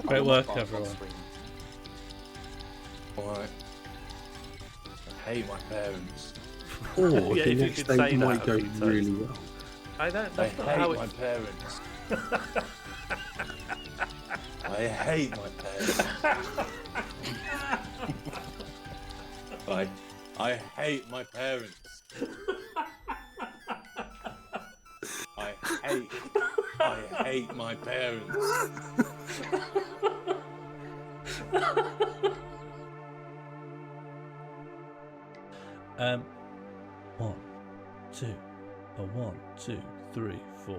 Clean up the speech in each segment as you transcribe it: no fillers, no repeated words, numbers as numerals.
Great work, everyone. Alright. I hate my parents. Or Yeah, the if you next could day say might that go a few times. really well. I don't. I That's not how hate it. my parents. I hate my parents. I hate my parents. I hate my parents. One, two, a 1, 2, 3, 4.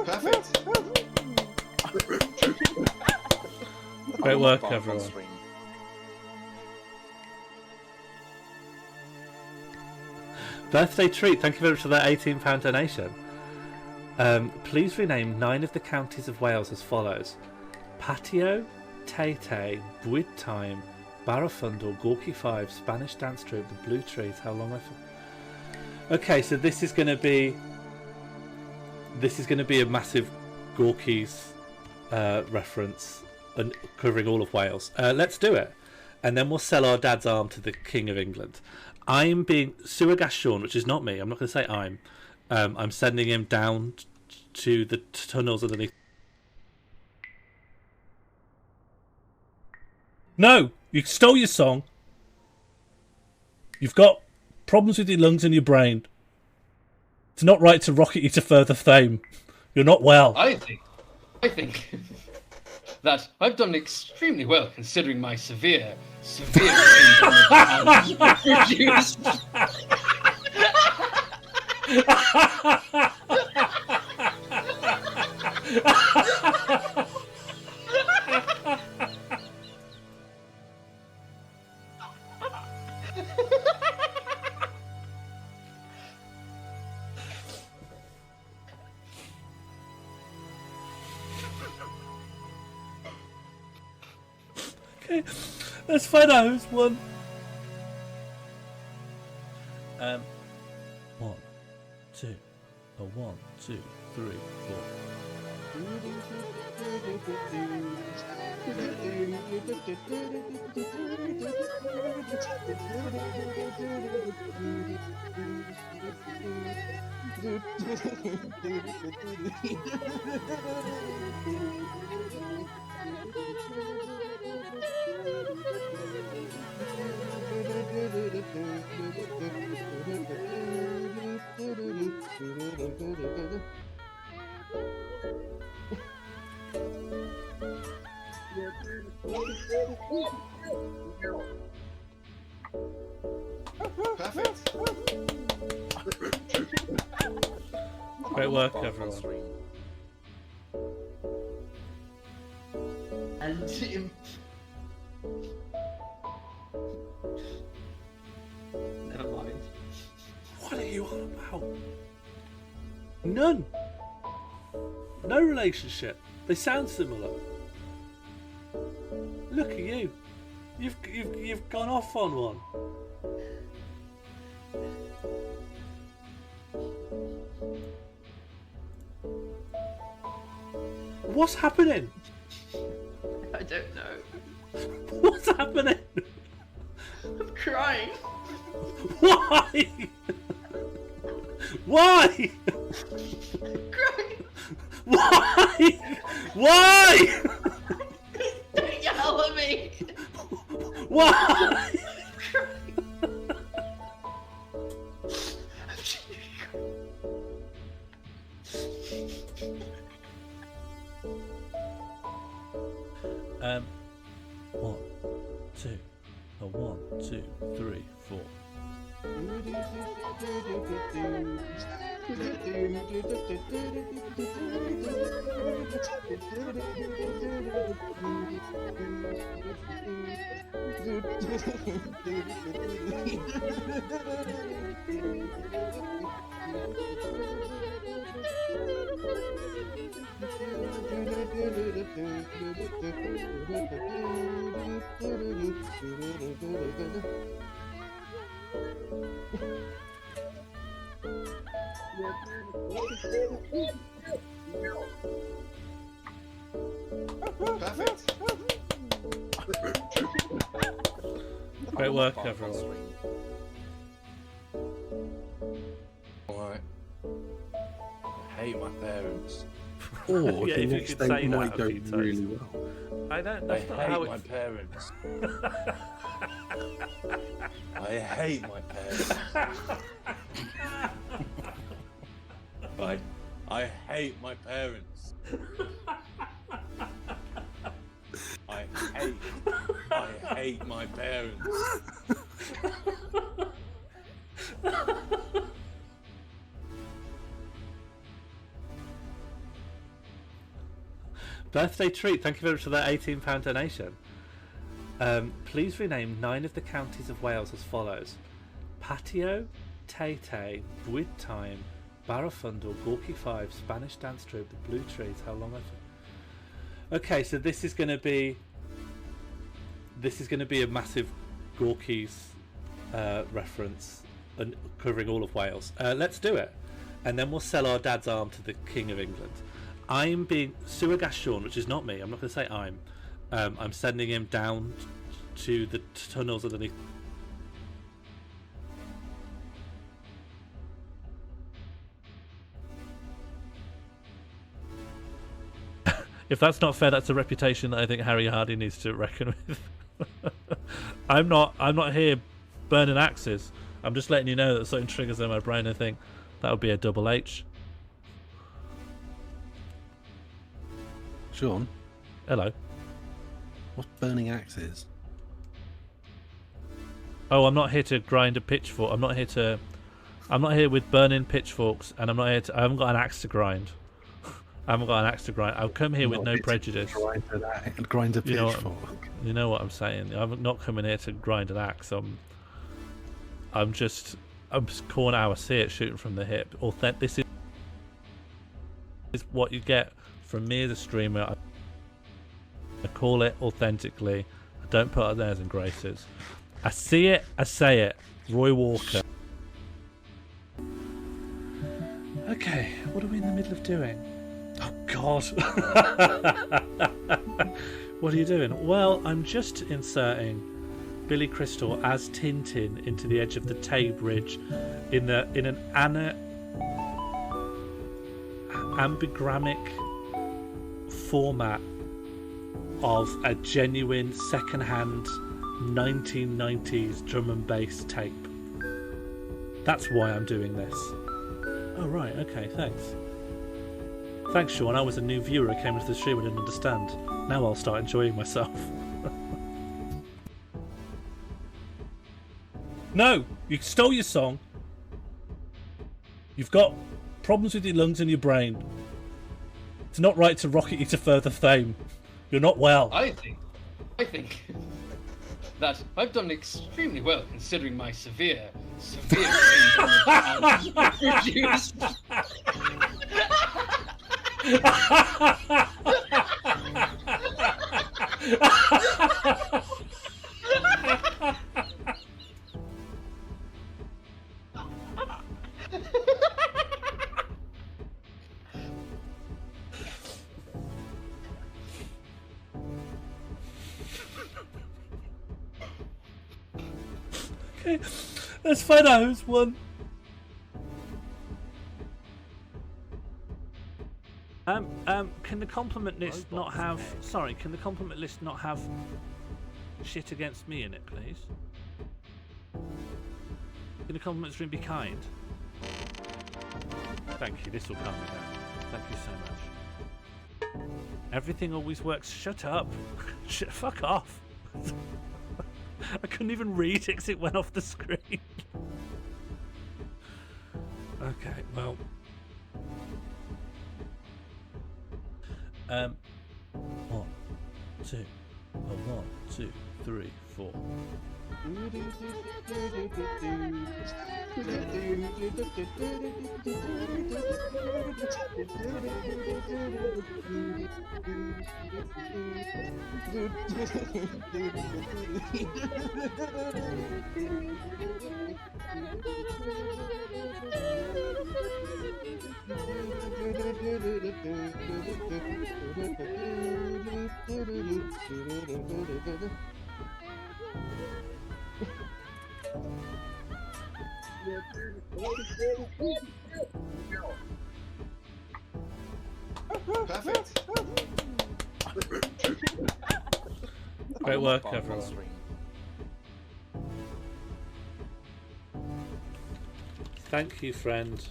Perfect. Great work, everyone. Birthday treat. Thank you very much for that £18 donation. Please rename 9 of the counties of Wales as follows: Patio, Tay Tay, Bwyd Time, Barafundle, Gorky 5, Spanish Dance Troupe, The Blue Trees. How long Okay, so this is going to be a massive Gorky's reference and covering all of Wales. Let's do it, and then we'll sell our dad's arm to the King of England. I'm being Suagas Sean, which is not me. I'm not going to say I'm sending him down to the tunnels underneath. No, you stole your song. You've got problems with your lungs and your brain. It's not right to rocket you to further fame. You're not well. I think that I've done extremely well considering my severe and produced. Okay, let's find out who's won. 1, 2, a 1, 2, 3, Perfect. Great work, everyone. And him. Never mind. What are you on about? None. No relationship. They sound similar. Look at you. You've gone off on one. What's happening? I don't know. What's happening? I'm crying. Why? Why? I'm crying. Why? Why? Don't yell at me. Why? Um, 1, 2, a 1, 2. 3, 4. Perfect. Great work, everyone. Alright. I hate my parents. Or Yeah, the if you next could day say that might a go few times. really well. I don't. I That's not how hate it. my parents. I hate my parents. I hate my parents. I hate my parents. Birthday treat. Thank you very much for that £18 donation. Please rename 9 of the counties of Wales as follows: Patio, Tay-Tay, Bwyd Time, Barafundle, Gorky 5, Spanish Dance Troupe, The Blue Trees. How long I've... Okay, so this is going to be a massive Gorky's reference and covering all of Wales. Let's do it, and then we'll sell our dad's arm to the King of England. I'm being Suagas Sean, which is not me. I'm not going to say I'm sending him down to the tunnels underneath. If that's not fair, that's a reputation that I think Harry Hardy needs to reckon with. I'm not here burning axes. I'm just letting you know that something triggers in my brain. I think that would be a double H. Sean, Hello. what's burning axes? Oh, I'm not here to grind a pitchfork. I'm not here with burning pitchforks, and I haven't got an axe to grind. I've come here with Not no here to prejudice. Grind a You know what- pitchfork. You know what I'm saying? I'm not coming here to grind an axe. I'm just calling how I see it, shooting from the hip. This is what you get from me as a streamer. I call it authentically. I don't put on airs and graces. I see it, I say it. Roy Walker. Okay, what are we in the middle of doing? Oh God. What are you doing? Well, I'm just inserting Billy Crystal as Tintin into the edge of the Tay Bridge in an ambigrammic format of a genuine second-hand 1990s drum and bass tape. That's why I'm doing this. Oh right, okay, thanks. Thanks, Sean. I was a new viewer who came into the stream and didn't understand. Now I'll start enjoying myself. No! You stole your song. You've got problems with your lungs and your brain. It's not right to rocket you to further fame. You're not well. I think that I've done extremely well considering my severe and reduced. Okay, let's find out who's won. Can the compliment list not have... Sorry, can the compliment list not have shit against me in it, please? Can the compliment stream be kind? Thank you, this will calm me down. Thank you so much. Everything always works. Shut up. Fuck off. I couldn't even read it because it went off the screen. Okay, well. One, two, a 1, 2, 3, 4. Perfect. Great work, everyone. Thank you, friend.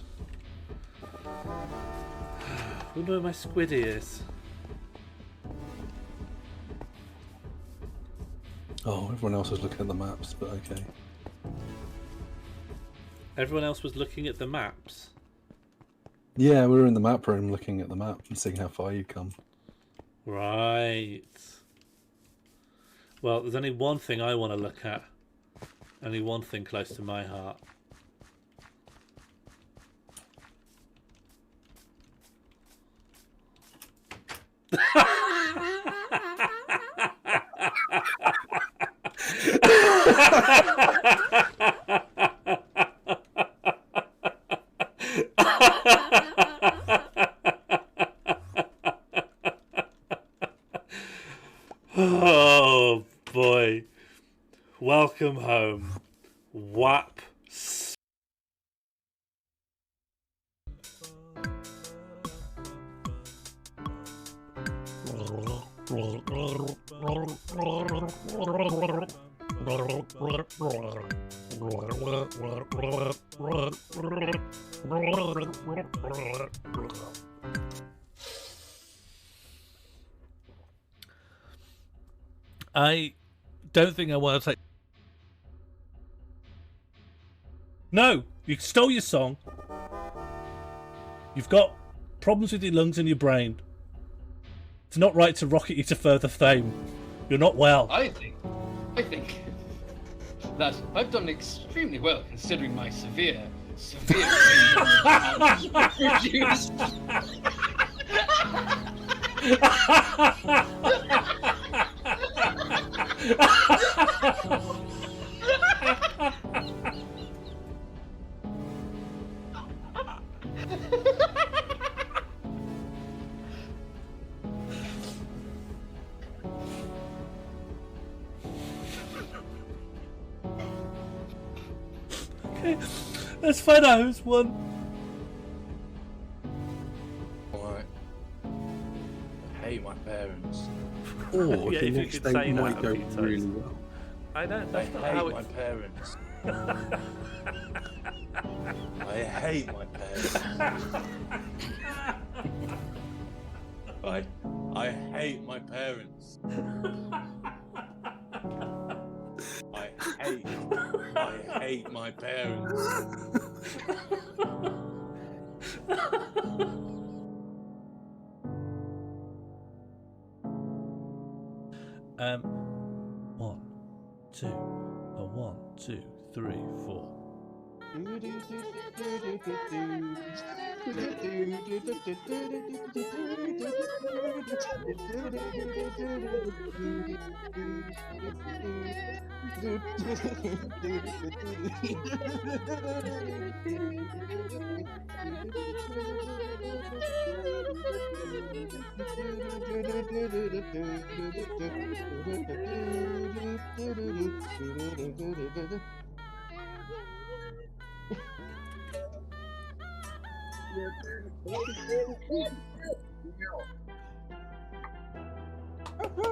Wonder where my squiddy is. Oh, everyone else is looking at the maps, but okay. Everyone else was looking at the maps. Yeah, we were in the map room looking at the map and seeing how far you come. Right. Well, there's only one thing I want to look at. Only one thing close to my heart. Oh boy. Welcome home. WAP. I don't think I want to take... No! You stole your song. You've got problems with your lungs and your brain. It's not right to rocket you to further fame. You're not well. I think that I've done extremely well considering my severe refused. Okay, let's find out who's won. Alright. I hate my parents. Or Yeah, the if you next could day say that might a go few times. really well. I don't. I That's not hate how my it. parents. I hate my parents. I hate my parents. I hate my parents. One, two, a 1, 2, 3, 4.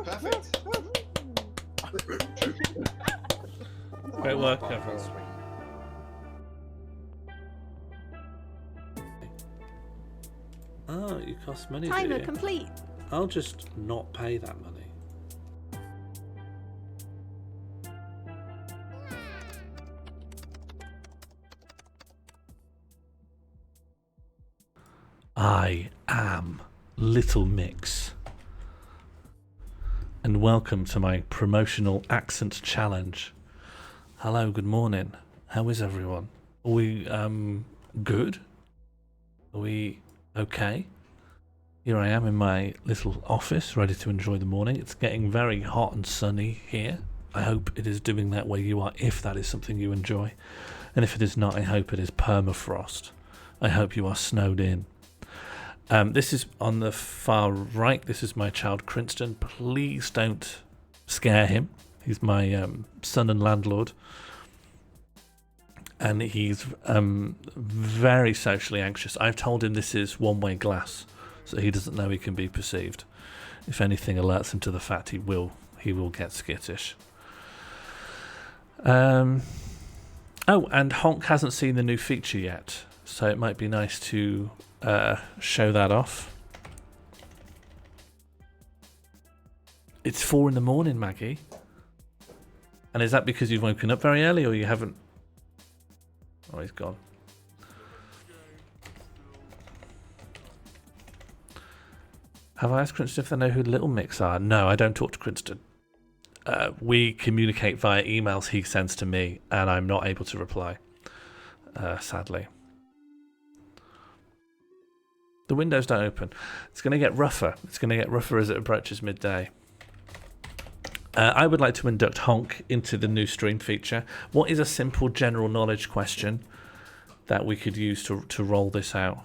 Perfect. Great work, everyone. Oh, you cost money, do Timer you? complete. I'll just not pay that money. I am Little Mix. And welcome to my promotional accent challenge. Hello, good morning. How is everyone? Are we, good? Are we okay? Here I am in my little office, ready to enjoy the morning. It's getting very hot and sunny here. I hope it is doing that where you are, if that is something you enjoy. And if it is not, I hope it is permafrost. I hope you are snowed in. This is on the far right. This is my child, Crinston. Please don't scare him. He's my son and landlord. And he's very socially anxious. I've told him this is one-way glass, so he doesn't know he can be perceived. If anything alerts him to the fact, he will get skittish. Oh, and Honk hasn't seen the new feature yet, so it might be nice to show that off. It's 4 a.m, Maggie. And is that because you've woken up very early, or you haven't? Oh, he's gone. Have I asked Crinston if they know who Little Mix are? No, I don't talk to Crinston. We communicate via emails he sends to me, and I'm not able to reply, sadly. The windows don't open. It's going to get rougher. It's going to get rougher as it approaches midday. I would like to induct Honk into the new stream feature. What is a simple general knowledge question that we could use to roll this out?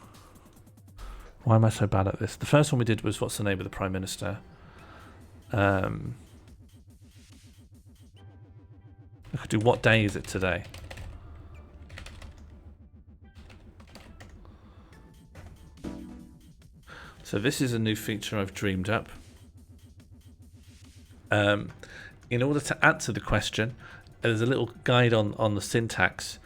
Why am I so bad at this? The first one we did was, what's the name of the Prime Minister? I could do, what day is it today? So this is a new feature I've dreamed up. In order to answer the question, there's a little guide on the syntax.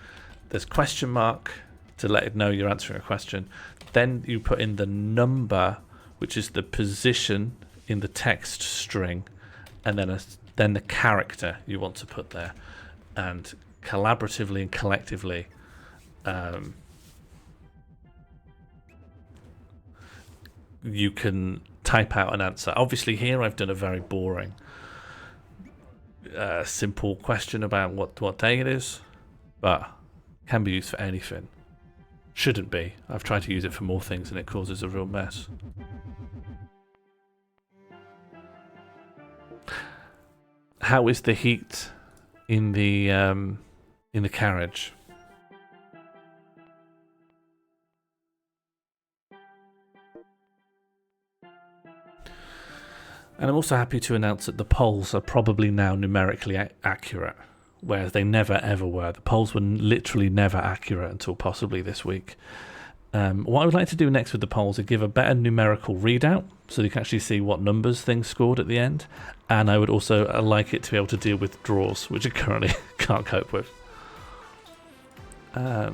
There's question mark to let it know you're answering a question. Then you put in the number, which is the position in the text string, and then the character you want to put there. And collaboratively and collectively, you can type out an answer. Obviously here I've done a very boring, simple question about what day it is, but can be used for anything. Shouldn't be. I've tried to use it for more things and it causes a real mess. How is the heat in the carriage? And I'm also happy to announce that the polls are probably now numerically accurate, whereas they never ever were. The polls were literally never accurate until possibly this week. What I would like to do next with the polls is give a better numerical readout, so you can actually see what numbers things scored at the end. And I would also like it to be able to deal with draws, which I currently can't cope with. 3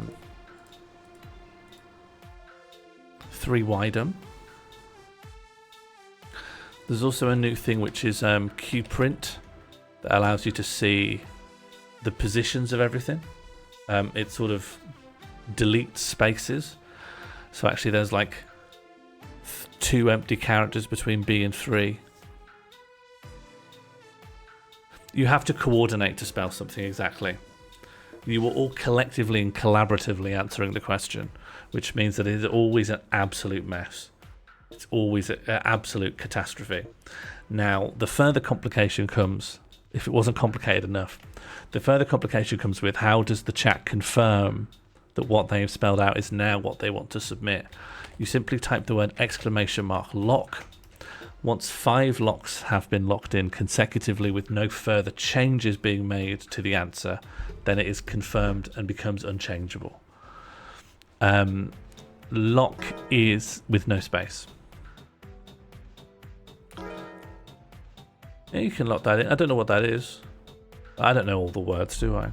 Widem. There's also a new thing which is QPrint that allows you to see the positions of everything. It sort of deletes spaces. So actually there's like 2 empty characters between B and 3. You have to coordinate to spell something exactly. You were all collectively and collaboratively answering the question, which means that it is always an absolute mess. It's always an absolute catastrophe. Now, the further complication comes, if it wasn't complicated enough, the further complication comes with how does the chat confirm that what they have spelled out is now what they want to submit. You simply type the word !lock. Once 5 locks have been locked in consecutively with no further changes being made to the answer, then it is confirmed and becomes unchangeable. Lock is with no space. Yeah, you can lock that in. I don't know what that is. I don't know all the words, do I?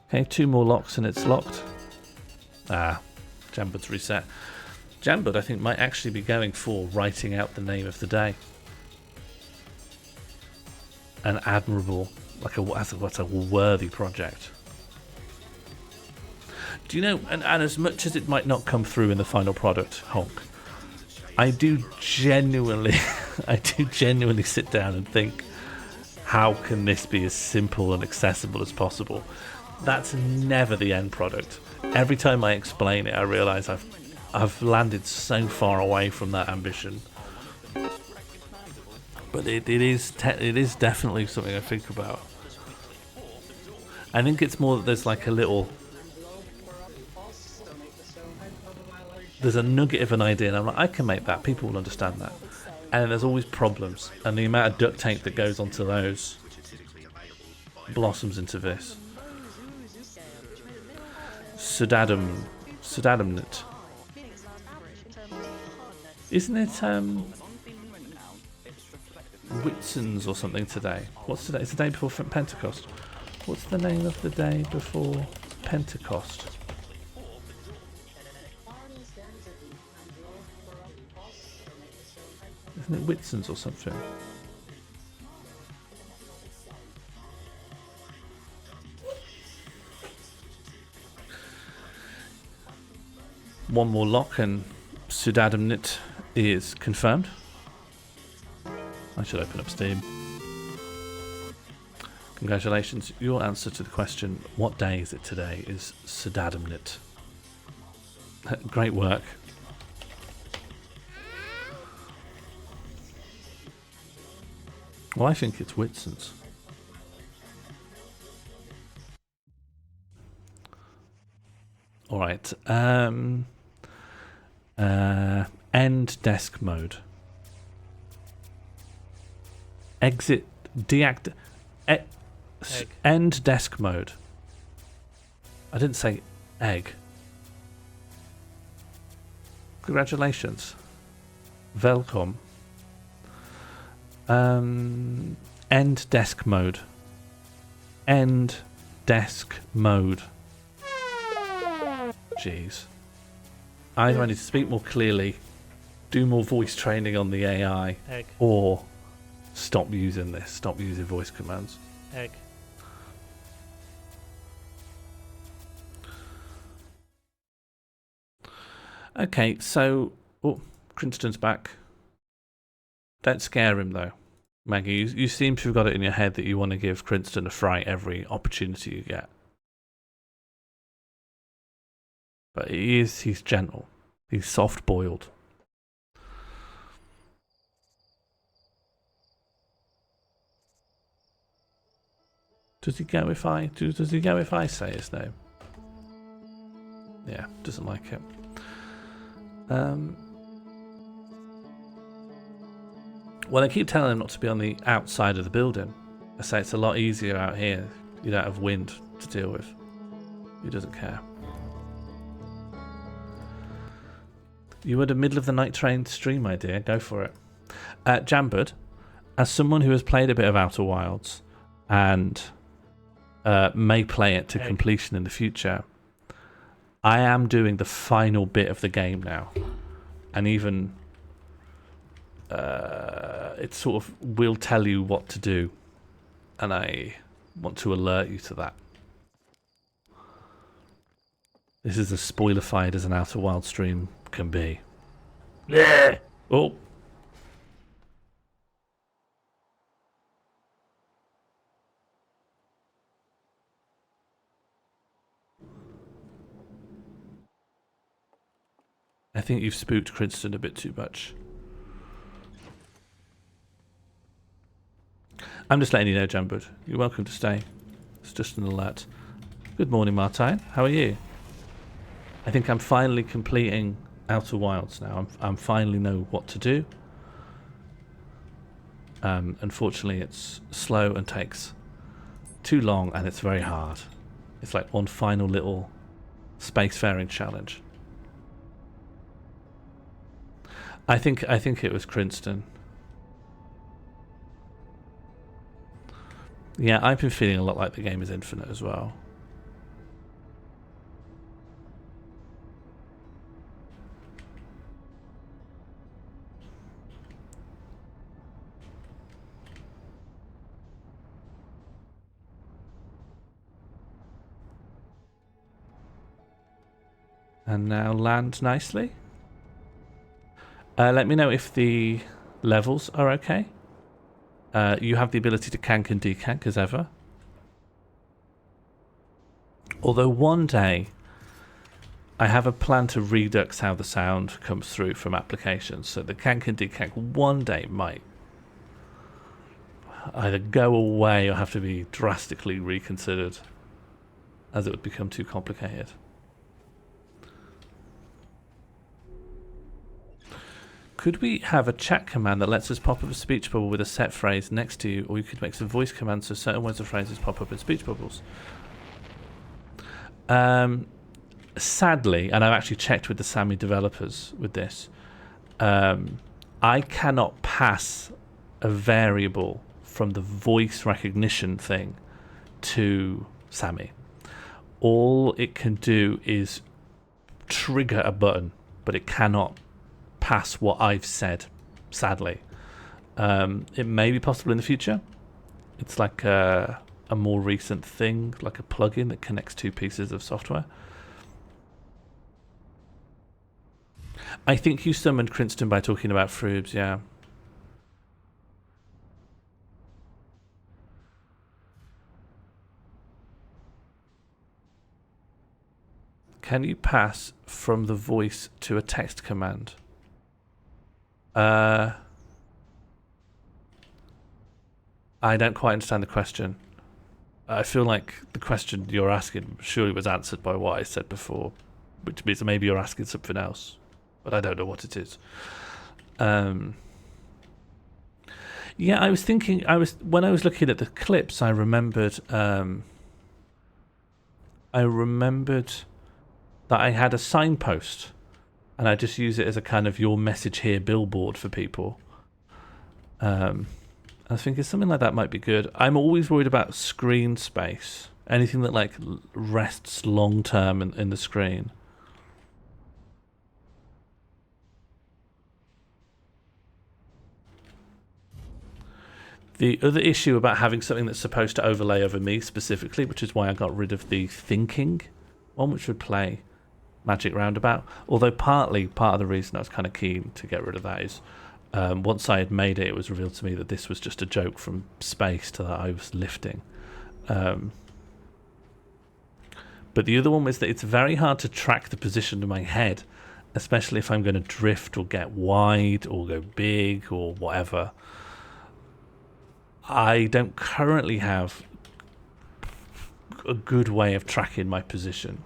Okay, 2 more locks and it's locked. Jambud's reset. Jambud, I think, might actually be going for writing out the name of the day. An admirable, what's a worthy project. Do you know? And as much as it might not come through in the final product, Hulk, I do genuinely, sit down and think, how can this be as simple and accessible as possible? That's never the end product. Every time I explain it, I realise I've landed so far away from that ambition. But it is definitely something I think about. I think it's more that there's like a little, there's a nugget of an idea, and I'm like, I can make that. People will understand that. And there's always problems, and the amount of duct tape that goes onto those blossoms into this. Sudadamnit. Isn't it Whitson's or something today? What's today? It's the day before Pentecost. What's the name of the day before Pentecost? Isn't it Whitson's or something? One more lock and Sudadamnit is confirmed. I should open up Steam. Congratulations. Your answer to the question, what day is it today, is Sudadamnit. Great work. Well, I think it's Whitson's. All right. End desk mode. Exit. End desk mode. I didn't say egg. Congratulations. Welcome. End desk mode. End desk mode. Jeez. Either I need to speak more clearly, do more voice training on the AI, Egg. or stop using this. Stop using voice commands. Egg. Okay, so Crinton's back. Don't scare him though, Maggie. You seem to have got it in your head that you want to give Crinton a fright every opportunity you get. But he's gentle. He's soft-boiled. Does he go if I say his name? Yeah, doesn't like it. Well, I keep telling him not to be on the outside of the building. I say it's a lot easier out here. You don't have wind to deal with. He doesn't care. You had a middle of the night train stream idea. Go for it. Jambud, as someone who has played a bit of Outer Wilds and may play it to completion in the future, I am doing the final bit of the game now, and even it sort of will tell you what to do, and I want to alert you to that. This is as spoiler-fied as an Outer Wild stream can be. Yeah. Oh. I think you've spooked Crinton a bit too much. I'm just letting you know, Jambud. You're welcome to stay. It's just an alert. Good morning, Martine. How are you? I think I'm finally completing Outer Wilds now. I'm finally know what to do. Unfortunately, it's slow and takes too long, and it's very hard. It's like one final little spacefaring challenge. I think it was Crinton. Yeah, I've been feeling a lot like the game is infinite as well. And now land nicely. Let me know if the levels are okay. You have the ability to cank and decank as ever. Although one day I have a plan to redux how the sound comes through from applications. So the cank and decank one day might either go away or have to be drastically reconsidered, as it would become too complicated. Could we have a chat command that lets us pop up a speech bubble with a set phrase next to you, or you could make some voice commands so certain words or phrases pop up in speech bubbles? Sadly, and I've actually checked with the Sammy developers with this, I cannot pass a variable from the voice recognition thing to Sammy. All it can do is trigger a button, but it cannot pass what I've said, sadly. It may be possible in the future. It's like a more recent thing, like a plugin that connects two pieces of software. I think you summoned Crinston by talking about Froobs, yeah. Can you pass from the voice to a text command? I don't quite understand the question. I feel like the question you're asking surely was answered by what I said before, which means maybe you're asking something else, but I don't know what it is. Yeah, I was thinking. When I was looking at the clips, I remembered. That I had a signpost, and I just use it as a kind of your message here billboard for people. I was thinking something like that might be good. I'm always worried about screen space. Anything that like rests long term in the screen. The other issue about having something that's supposed to overlay over me specifically, which is why I got rid of the thinking one, which would play Magic Roundabout. Although part of the reason I was kind of keen to get rid of that is once I had made it, it was revealed to me that this was just a joke from space to that I was lifting. But the other one was that it's very hard to track the position of my head, especially if I'm going to drift or get wide or go big or whatever. I don't currently have a good way of tracking my position.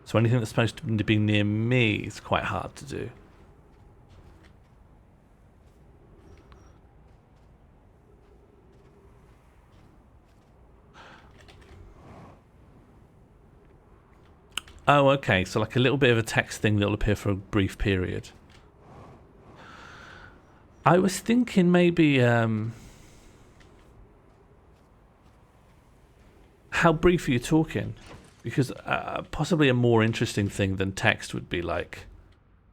So anything that's supposed to be near me is quite hard to do. Oh, okay. So like a little bit of a text thing that'll appear for a brief period. I was thinking maybe... how brief are you talking? Because possibly a more interesting thing than text would be like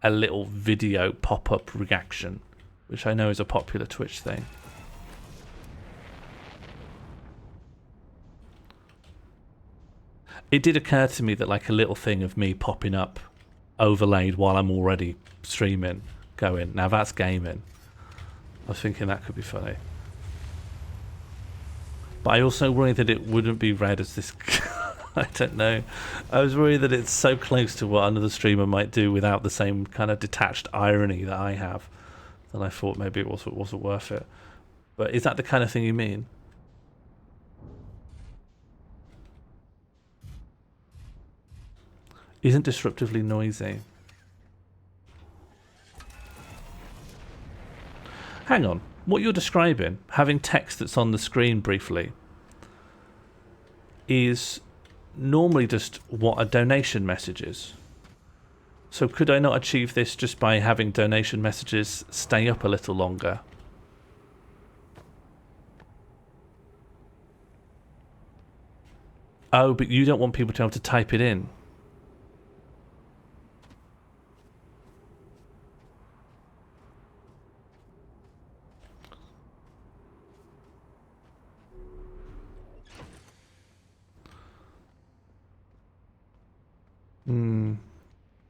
a little video pop-up reaction, which I know is a popular Twitch thing. It did occur to me that like a little thing of me popping up overlaid while I'm already streaming going, now that's gaming. I was thinking that could be funny. But I also worry that it wouldn't be read as this... I don't know. I was worried that it's so close to what another streamer might do without the same kind of detached irony that I have, that I thought maybe it wasn't worth it. But is that the kind of thing you mean? Isn't disruptively noisy. Hang on. What you're describing, having text that's on the screen briefly, is normally just what a donation message is. So could I not achieve this just by having donation messages stay up a little longer? Oh, but you don't want people to be able to type it in.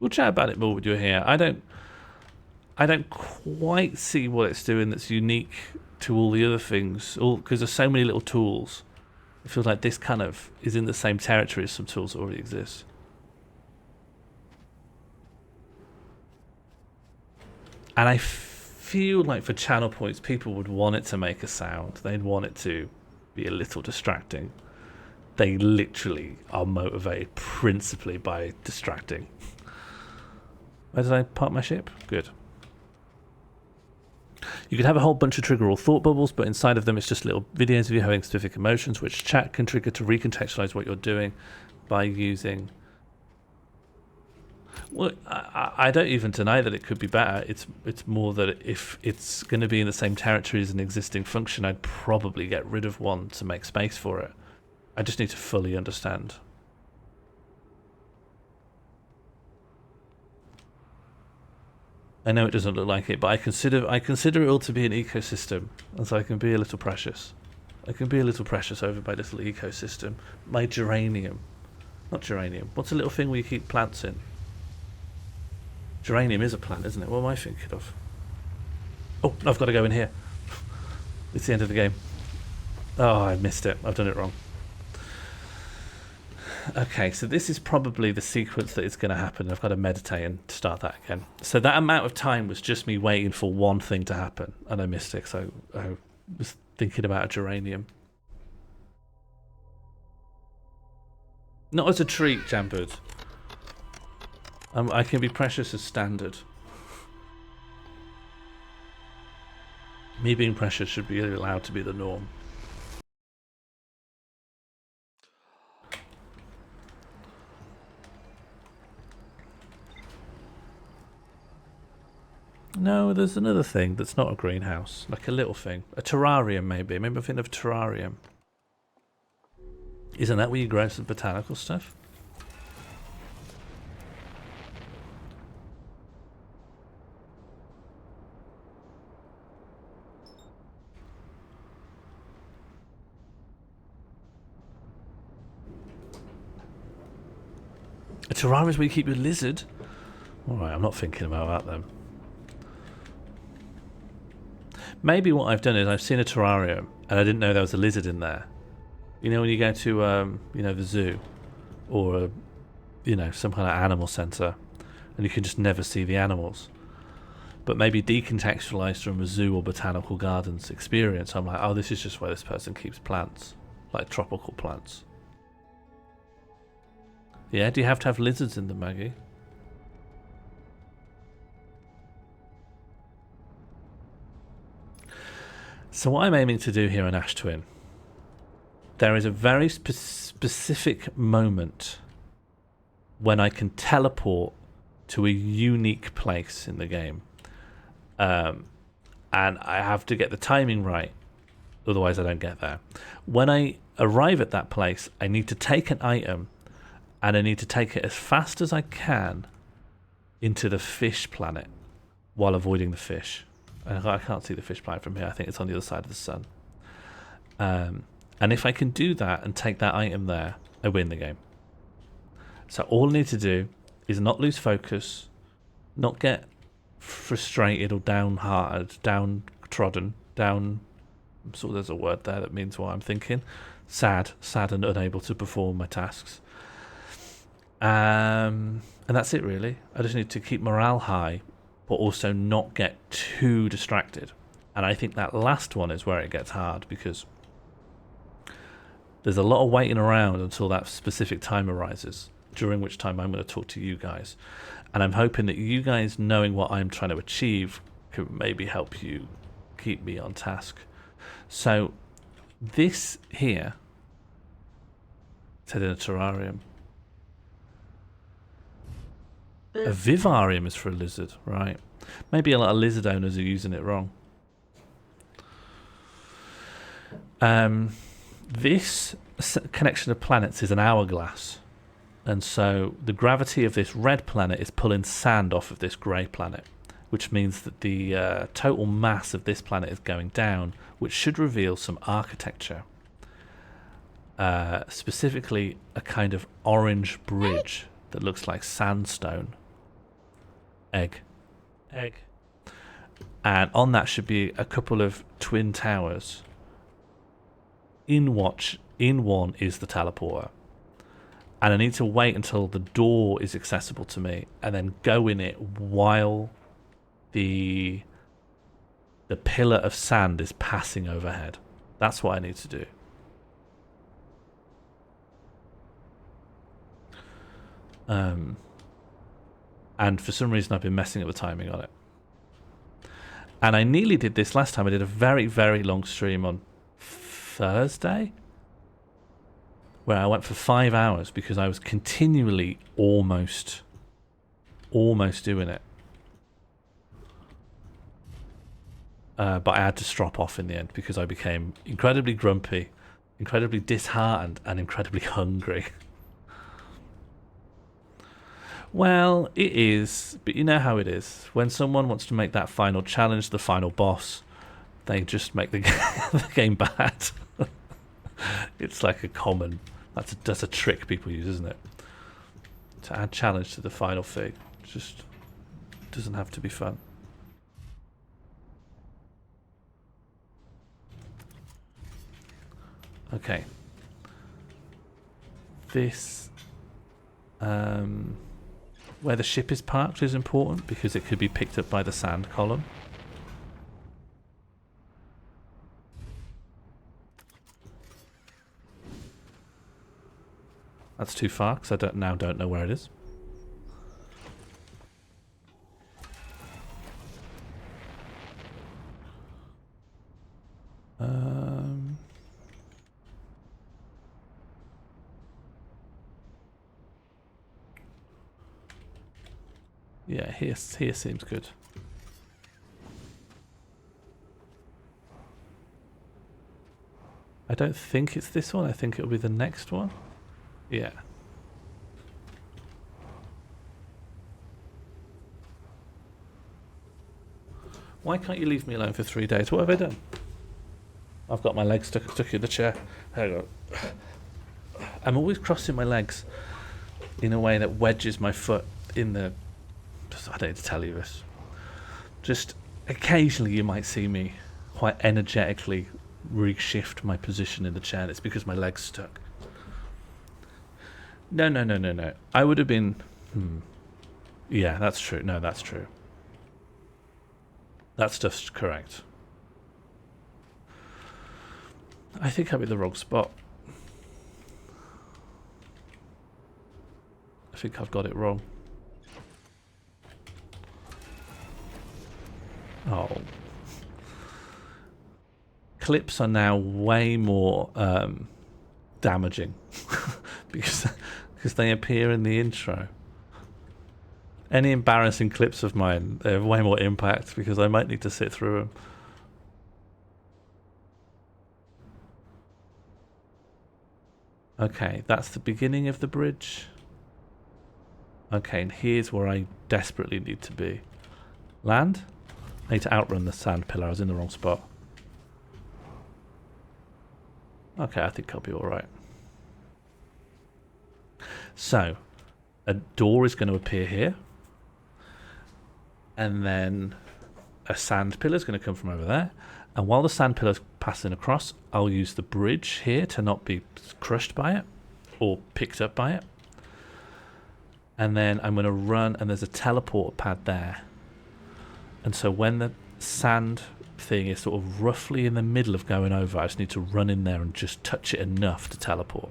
We'll chat about it more when you're here. I don't quite see what it's doing that's unique to all the other things, because there's so many little tools. It feels like this kind of is in the same territory as some tools that already exist. And I feel like for channel points, people would want it to make a sound. They'd want it to be a little distracting. They literally are motivated principally by distracting. Where did I park my ship? Good. You could have a whole bunch of trigger or thought bubbles, but inside of them it's just little videos of you having specific emotions, which chat can trigger to recontextualize what you're doing by using... Well, I don't even deny that it could be better. It's more that if it's going to be in the same territory as an existing function, I'd probably get rid of one to make space for it. I just need to fully understand. I know it doesn't look like it, but I consider it all to be an ecosystem, and so I can be a little precious. I can be a little precious over my little ecosystem. My geranium. Not geranium. What's a little thing where you keep plants in? Geranium is a plant, isn't it? What am I thinking of? Oh, I've got to go in here. It's the end of the game. Oh, I missed it. I've done it wrong. Okay, so this is probably the sequence that is going to happen. I've got to meditate and start that again. So that amount of time was just me waiting for one thing to happen, and I missed it. So I was thinking about a geranium. Not as a treat, Jambird. I can be precious as standard. Me being precious should be allowed to be the norm. No, there's another thing that's not a greenhouse. Like a little thing. A terrarium, maybe. Maybe I'm thinking of a terrarium. Isn't that where you grow some botanical stuff? A terrarium is where you keep your lizard? Alright, I'm not thinking about that then. Maybe what I've done is I've seen a terrarium and I didn't know there was a lizard in there. You know when you go to, you know, the zoo or, you know, some kind of animal centre and you can just never see the animals. But maybe decontextualised from a zoo or botanical gardens experience, I'm like, oh, this is just where this person keeps plants, like tropical plants. Yeah, do you have to have lizards in them, Maggie? So what I'm aiming to do here in Ash Twin, there is a very specific moment when I can teleport to a unique place in the game. And I have to get the timing right, otherwise I don't get there. When I arrive at that place, I need to take an item and I need to take it as fast as I can into the fish planet while avoiding the fish. I can't see the fish planet from here. I think it's on the other side of the sun. And if I can do that and take that item there, I win the game. So all I need to do is not lose focus, not get frustrated or downhearted, downtrodden, down... I'm sure there's a word there that means what I'm thinking. Sad and unable to perform my tasks. And that's it really. I just need to keep morale high, but also not get too distracted. And I think that last one is where it gets hard, because there's a lot of waiting around until that specific time arises, during which time I'm going to talk to you guys. And I'm hoping that you guys, knowing what I'm trying to achieve, could maybe help you keep me on task. So this here, said in a terrarium. A vivarium is for a lizard, right? Maybe a lot of lizard owners are using it wrong. This connection of planets is an hourglass. And so the gravity of this red planet is pulling sand off of this grey planet, which means that the total mass of this planet is going down, which should reveal some architecture. Specifically, a kind of orange bridge that looks like sandstone Egg. And on that should be a couple of twin towers. In one is the teleporter. And I need to wait until the door is accessible to me and then go in it while the pillar of sand is passing overhead. That's what I need to do. And for some reason I've been messing up the timing on it. And I nearly did this last time. I did a very, very long stream on Thursday where I went for 5 hours because I was continually almost doing it. But I had to strop off in the end because I became incredibly grumpy, incredibly disheartened, and incredibly hungry. Well, it is, but you know how it is. When someone wants to make that final challenge, the final boss, they just make the game bad. It's like a common... That's a trick people use, isn't it? To add challenge to the final thing. It just doesn't have to be fun. Okay. This... where the ship is parked is important because it could be picked up by the sand column. That's too far because I don't know where it is. Yeah, here seems good. I don't think it's this one. I think it'll be the next one. Yeah. Why can't you leave me alone for 3 days? What have I done? I've got my legs stuck in the chair. Hang on. I'm always crossing my legs in a way that wedges my foot in the... I don't need to tell you this. Just occasionally you might see me quite energetically reshift my position in the chair. It's because my leg's stuck. No. I would have been... Yeah, that's true. No, that's true. That stuff's correct. I think I'm in the wrong spot. I think I've got it wrong. Oh. Clips are now way more damaging because they appear in the intro. Any embarrassing clips of mine, they have way more impact because I might need to sit through them. Okay, that's the beginning of the bridge. Okay, and here's where I desperately need to be. Land? I need to outrun the sand pillar. I was in the wrong spot. Okay, I think I'll be alright. So, a door is going to appear here. And then a sand pillar is going to come from over there. And while the sand pillar's passing across, I'll use the bridge here to not be crushed by it or picked up by it. And then I'm going to run, and there's a teleport pad there. And so when the sand thing is sort of roughly in the middle of going over, I just need to run in there and just touch it enough to teleport.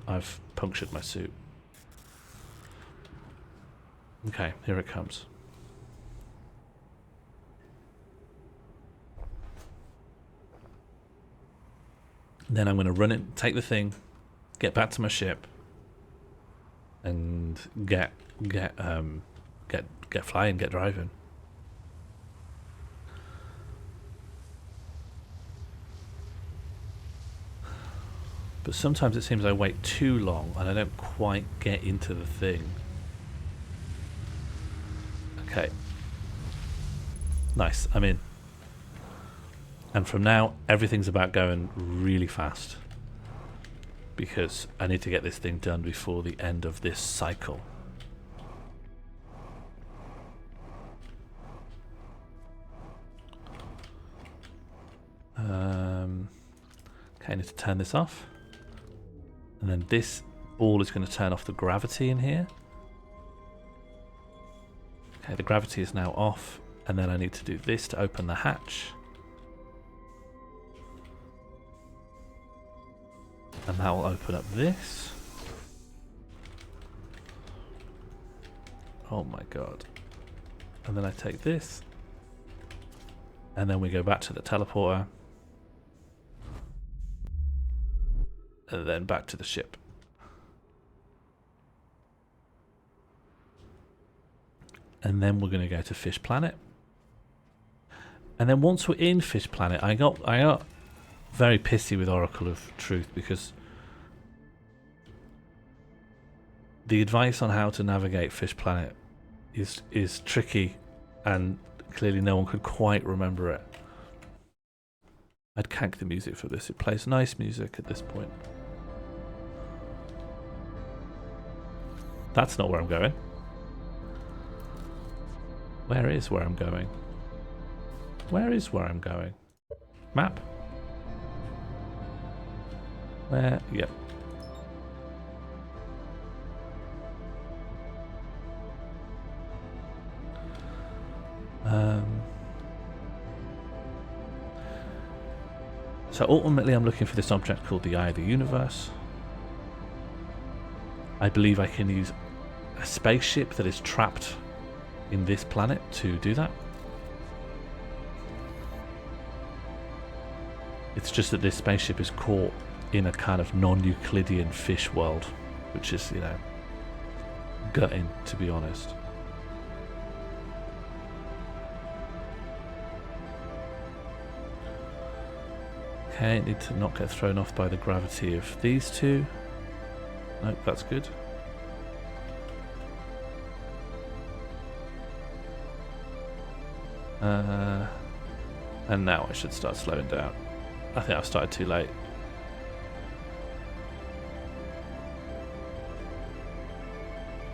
I've punctured my suit. Okay, here it comes. Then I'm going to run it, take the thing, get back to my ship, and get flying, get driving. But sometimes it seems I wait too long and I don't quite get into the thing. Okay. Nice, I'm in. And from now, everything's about going really fast. Because I need to get this thing done before the end of this cycle. Okay, I need to turn this off. And then this ball is going to turn off the gravity in here. Okay, the gravity is now off. And then I need to do this to open the hatch. And that will open up this. Oh my god. And then I take this. And then we go back to the teleporter. And then back to the ship. And then we're going to go to Fish Planet. And then once we're in Fish Planet, I got very pissy with Oracle of Truth because the advice on how to navigate Fish Planet is tricky, and clearly no one could quite remember it. I'd cank the music for this. It plays nice music at this point. That's not where I'm going. Where is where I'm going? Where is where I'm going? Map? Where? Yep. So ultimately I'm looking for this object called the Eye of the Universe. I believe I can use a spaceship that is trapped in this planet to do that. It's just that this spaceship is caught in a kind of non-Euclidean fish world, which is, you know, gutting, to be honest. Okay, need to not get thrown off by the gravity of these two. Nope, that's good. And now I should start slowing down. I think I've started too late.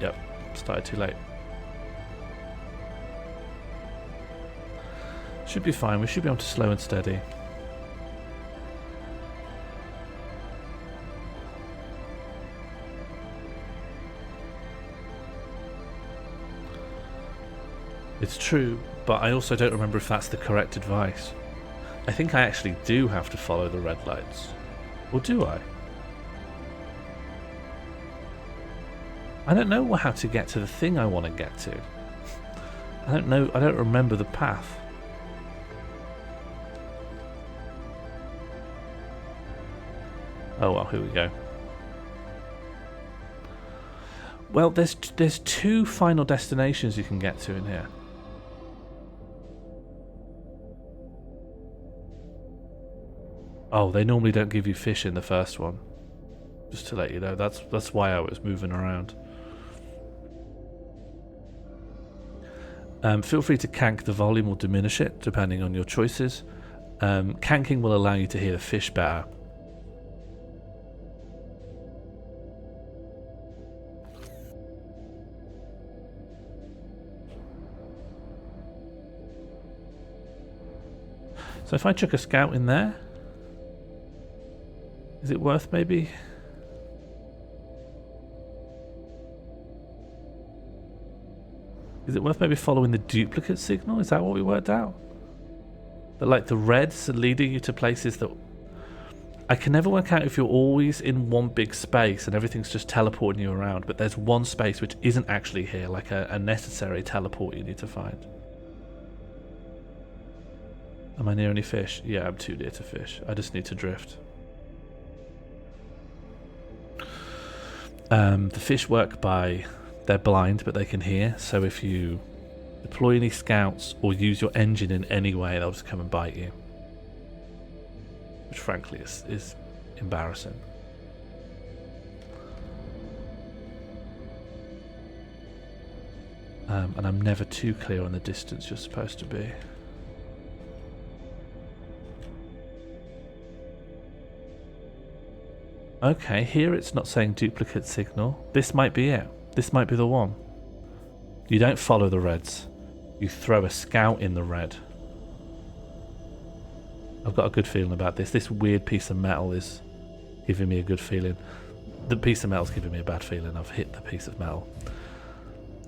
Yep, started too late. Should be fine, we should be able to slow and steady. It's true, but I also don't remember if that's the correct advice. I think I actually do have to follow the red lights. Or do I? I don't know how to get to the thing I want to get to. I don't know, I don't remember the path. Oh well, here we go. Well, there's two final destinations you can get to in here. Oh, they normally don't give you fish in the first one. Just to let you know, that's why I was moving around. Feel free to cank the volume or diminish it, depending on your choices. Canking will allow you to hear the fish better. So if I chuck a scout in there, is it worth maybe? Is it worth maybe following the duplicate signal? Is that what we worked out? That like the reds are leading you to places that... I can never work out if you're always in one big space and everything's just teleporting you around, but there's one space which isn't actually here, like a necessary teleport you need to find. Am I near any fish? Yeah, I'm too near to fish. I just need to drift. The fish work by... They're blind, but they can hear. So if you deploy any scouts or use your engine in any way, they'll just come and bite you. Which frankly is embarrassing. And I'm never too clear on the distance you're supposed to be. Okay, here it's not saying duplicate signal. This might be it. This might be the one. You don't follow the reds. You throw a scout in the red. I've got a good feeling about this. This weird piece of metal is giving me a good feeling. The piece of metal's giving me a bad feeling. I've hit the piece of metal.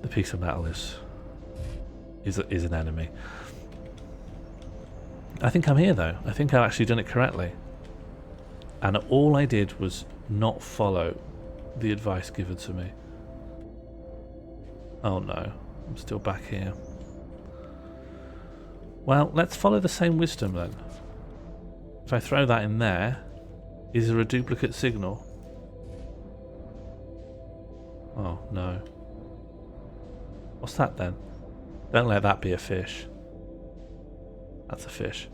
The piece of metal is an enemy. I think I'm here though. I think I've actually done it correctly. And all I did was not follow the advice given to me. Oh no, I'm still back here. Well, let's follow the same wisdom then. If I throw that in there, is there a duplicate signal? Oh no. What's that then? Don't let that be a fish. That's a fish.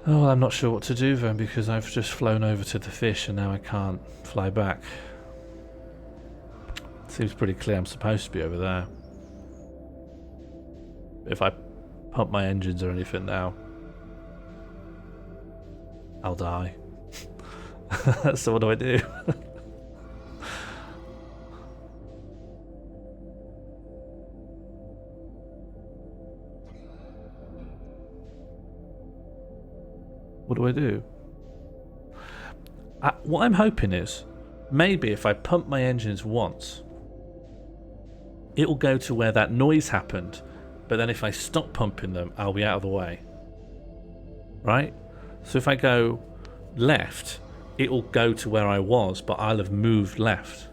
Oh, well, I'm not sure what to do then, because I've just flown over to the fish and now I can't fly back. Seems pretty clear I'm supposed to be over there. If I pump my engines or anything now, I'll die. So what do I do? What do I do? What I'm hoping is, maybe if I pump my engines once, it'll go to where that noise happened, but then if I stop pumping them, I'll be out of the way. Right? So if I go left, it'll go to where I was, but I'll have moved left.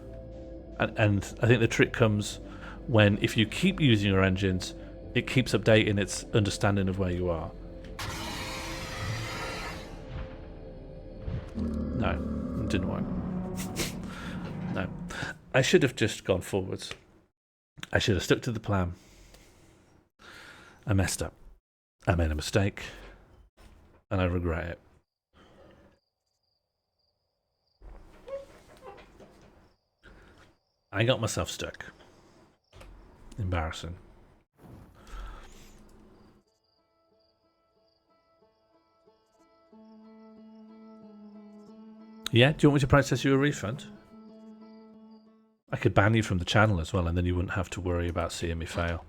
And I think the trick comes when, if you keep using your engines, it keeps updating its understanding of where you are. No, it didn't work. No. I should have just gone forwards. I should have stuck to the plan. I messed up. I made a mistake. And I regret it. I got myself stuck. Embarrassing. Yeah, do you want me to process you a refund? I could ban you from the channel as well, and then you wouldn't have to worry about seeing me fail.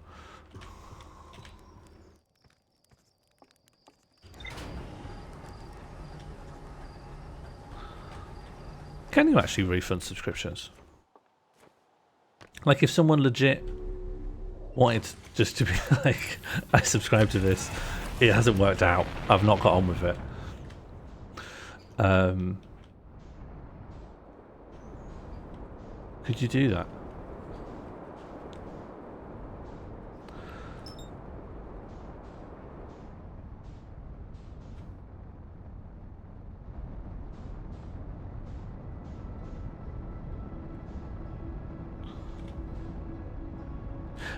Can you actually refund subscriptions? Like if someone legit wanted just to be like, I subscribe to this, it hasn't worked out, I've not got on with it. Could you do that?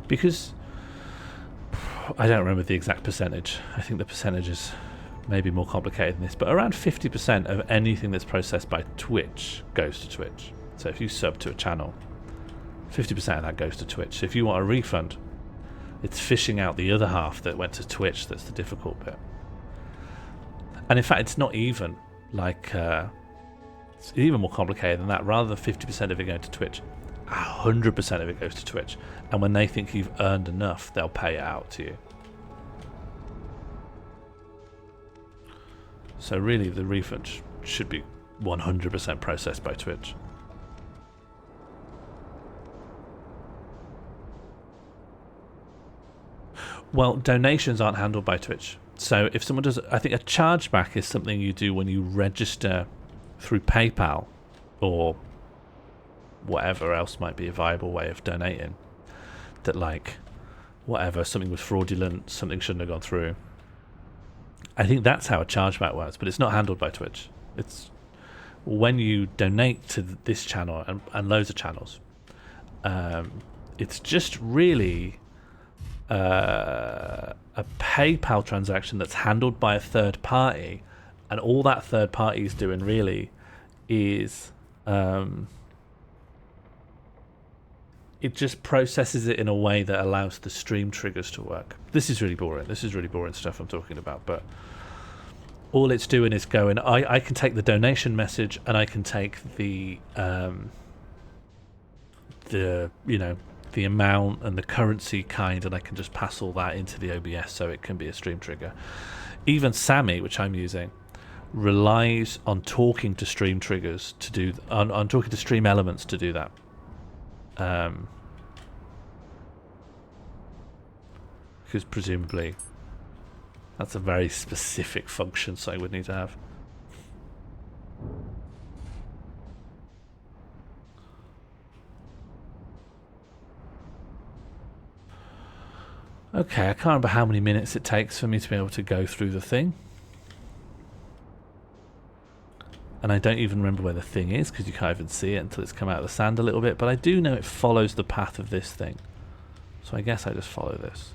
Because I don't remember the exact percentage. I think the percentage is maybe more complicated than this, but around 50% of anything that's processed by Twitch goes to Twitch. So if you sub to a channel, 50% of that goes to Twitch. So if you want a refund, it's fishing out the other half that went to Twitch that's the difficult bit. And in fact, it's not even like, it's even more complicated than that. Rather than 50% of it going to Twitch, 100% of it goes to Twitch. And when they think you've earned enough, they'll pay it out to you. So really, the refund should be 100% processed by Twitch. Well, donations aren't handled by Twitch. So if someone does, I think a chargeback is something you do when you register through PayPal or whatever else might be a viable way of donating. That like, whatever, something was fraudulent, something shouldn't have gone through. I think that's how a chargeback works, but it's not handled by Twitch. It's when you donate to this channel and loads of channels. It's just really a PayPal transaction that's handled by a third party, and all that third party is doing really is it just processes it in a way that allows the stream triggers to work. This is really boring. This is really boring stuff I'm talking about, but all it's doing is going, I can take the donation message and I can take the you know, the amount and the currency kind, and I can just pass all that into the OBS so it can be a stream trigger. even Sammy, which I'm using, relies on talking to stream triggers to do on talking to stream elements to do that. Because presumably that's a very specific function, so I would need to have. Okay, I can't remember how many minutes it takes for me to be able to go through the thing. And I don't even remember where the thing is, because you can't even see it until it's come out of the sand a little bit. But I do know it follows the path of this thing. So I guess I just follow this.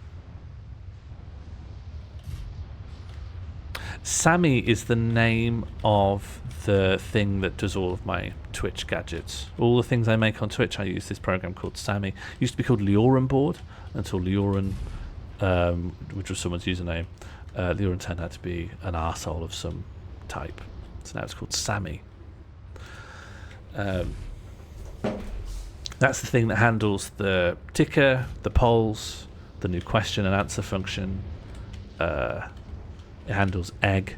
Sammy is the name of the thing that does all of my Twitch gadgets. All the things I make on Twitch, I use this program called Sammy. It used to be called Leoran Board until Leoran, which was someone's username, Leoran turned out to be an arsehole of some type. So now it's called Sammy. That's the thing that handles the ticker, the polls, the new question and answer function. It handles egg.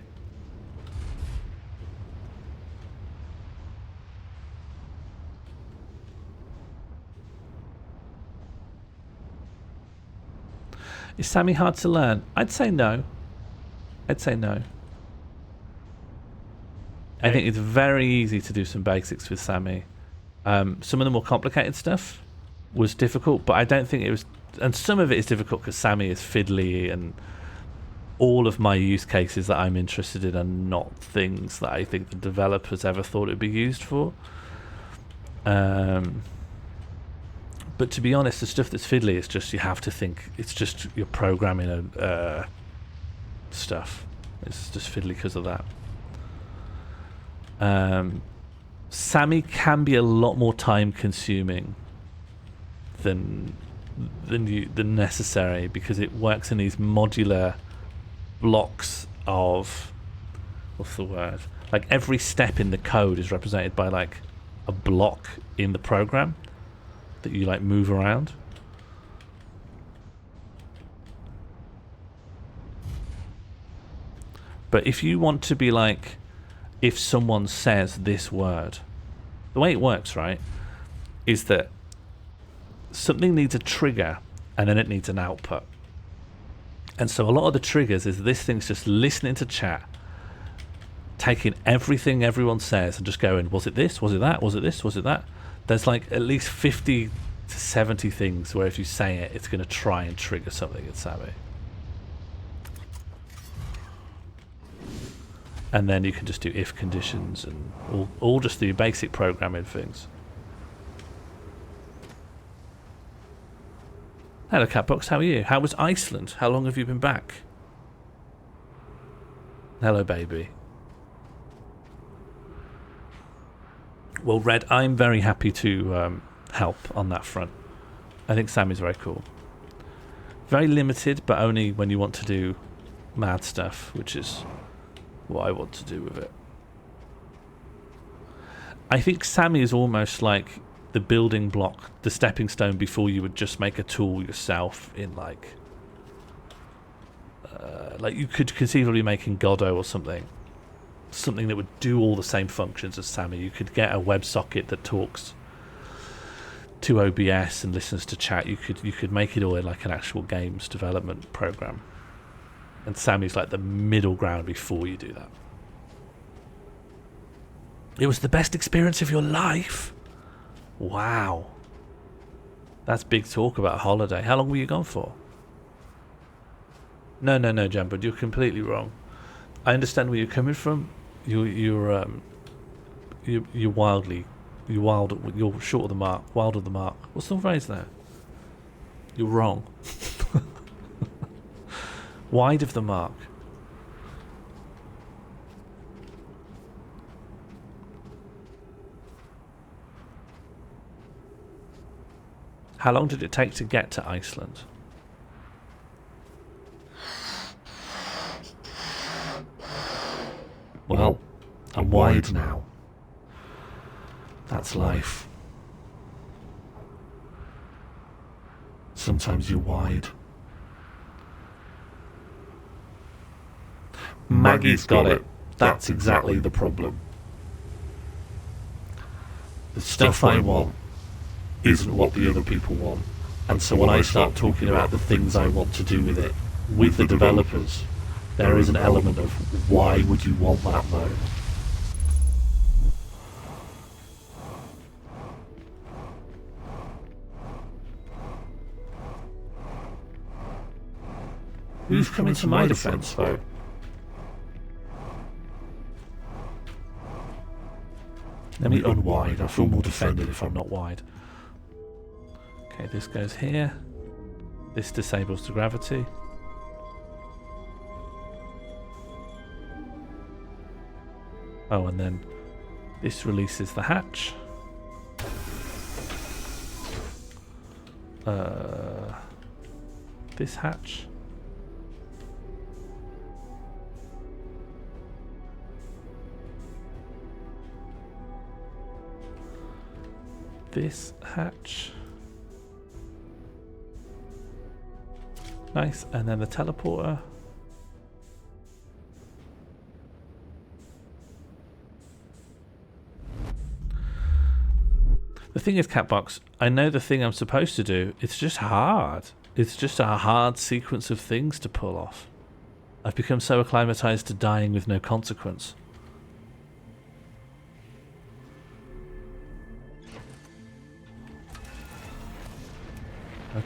Is Sammy hard to learn? I'd say no. I'd say no. I think it's very easy to do some basics with Sammy. Some of the more complicated stuff was difficult, but I don't think it was... And some of it is difficult because Sammy is fiddly, and all of my use cases that I'm interested in are not things that I think the developers ever thought it would be used for. But to be honest, the stuff that's fiddly is just you have to think. It's just you're programming stuff. It's just fiddly because of that. Sammy can be a lot more time consuming than necessary, because it works in these modular blocks of, what's the word, like every step in the code is represented by like a block in the program that you like move around. But if you want to be like, if someone says this word, the way it works, right, is that something needs a trigger and then it needs an output. And so a lot of the triggers is this thing's just listening to chat, taking everything everyone says and just going, was it this? Was it that? Was it this? Was it that? There's like at least 50 to 70 things where if you say it, it's going to try and trigger something in Sammy. And then you can just do if conditions and all just do basic programming things. Hello Catbox, how are you? How was Iceland? How long have you been back? Hello baby. Well Red, I'm very happy to help on that front. I think Sammy's very cool. Very limited, but only when you want to do mad stuff, which is what I want to do with it. I think Sammy is almost like the building block, the stepping stone before you would just make a tool yourself in like you could conceivably make in Godot or something that would do all the same functions as Sammy. You could get a WebSocket that talks to OBS and listens to chat. You could make it all in like an actual games development program. And Sammy's like the middle ground before you do that. It was the best experience of your life. Wow. That's big talk about a holiday. How long were you gone for? No, Jumbo, you're completely wrong. I understand where you're coming from. You're short of the mark, wild of the mark. What's the phrase there? You're wrong. Wide of the mark. How long did it take to get to Iceland? Well, I'm wide now. That's life. Sometimes you're wide. Maggie's got it. That's exactly the problem. The stuff I want isn't what the other people want. And so when I start talking about the things I want to do with it, with the developers, there is an element of why would you want that though? Who's coming to my defense though? Let me unwide. I feel more defended if I'm not wide. Okay, this goes here. This disables the gravity. Oh, and then this releases the hatch. This hatch. This hatch. Nice, and then the teleporter. The thing is, Catbox, I know the thing I'm supposed to do, it's just hard. It's just a hard sequence of things to pull off. I've become so acclimatized to dying with no consequence.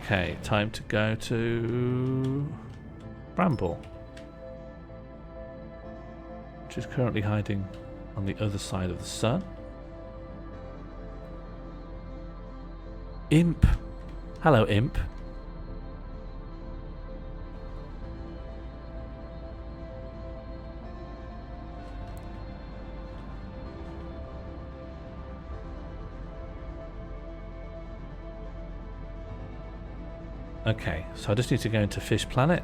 Okay, time to go to Bramble, which is currently hiding on the other side of the sun. Imp. Hello, Imp. Okay, so I just need to go into Fish Planet.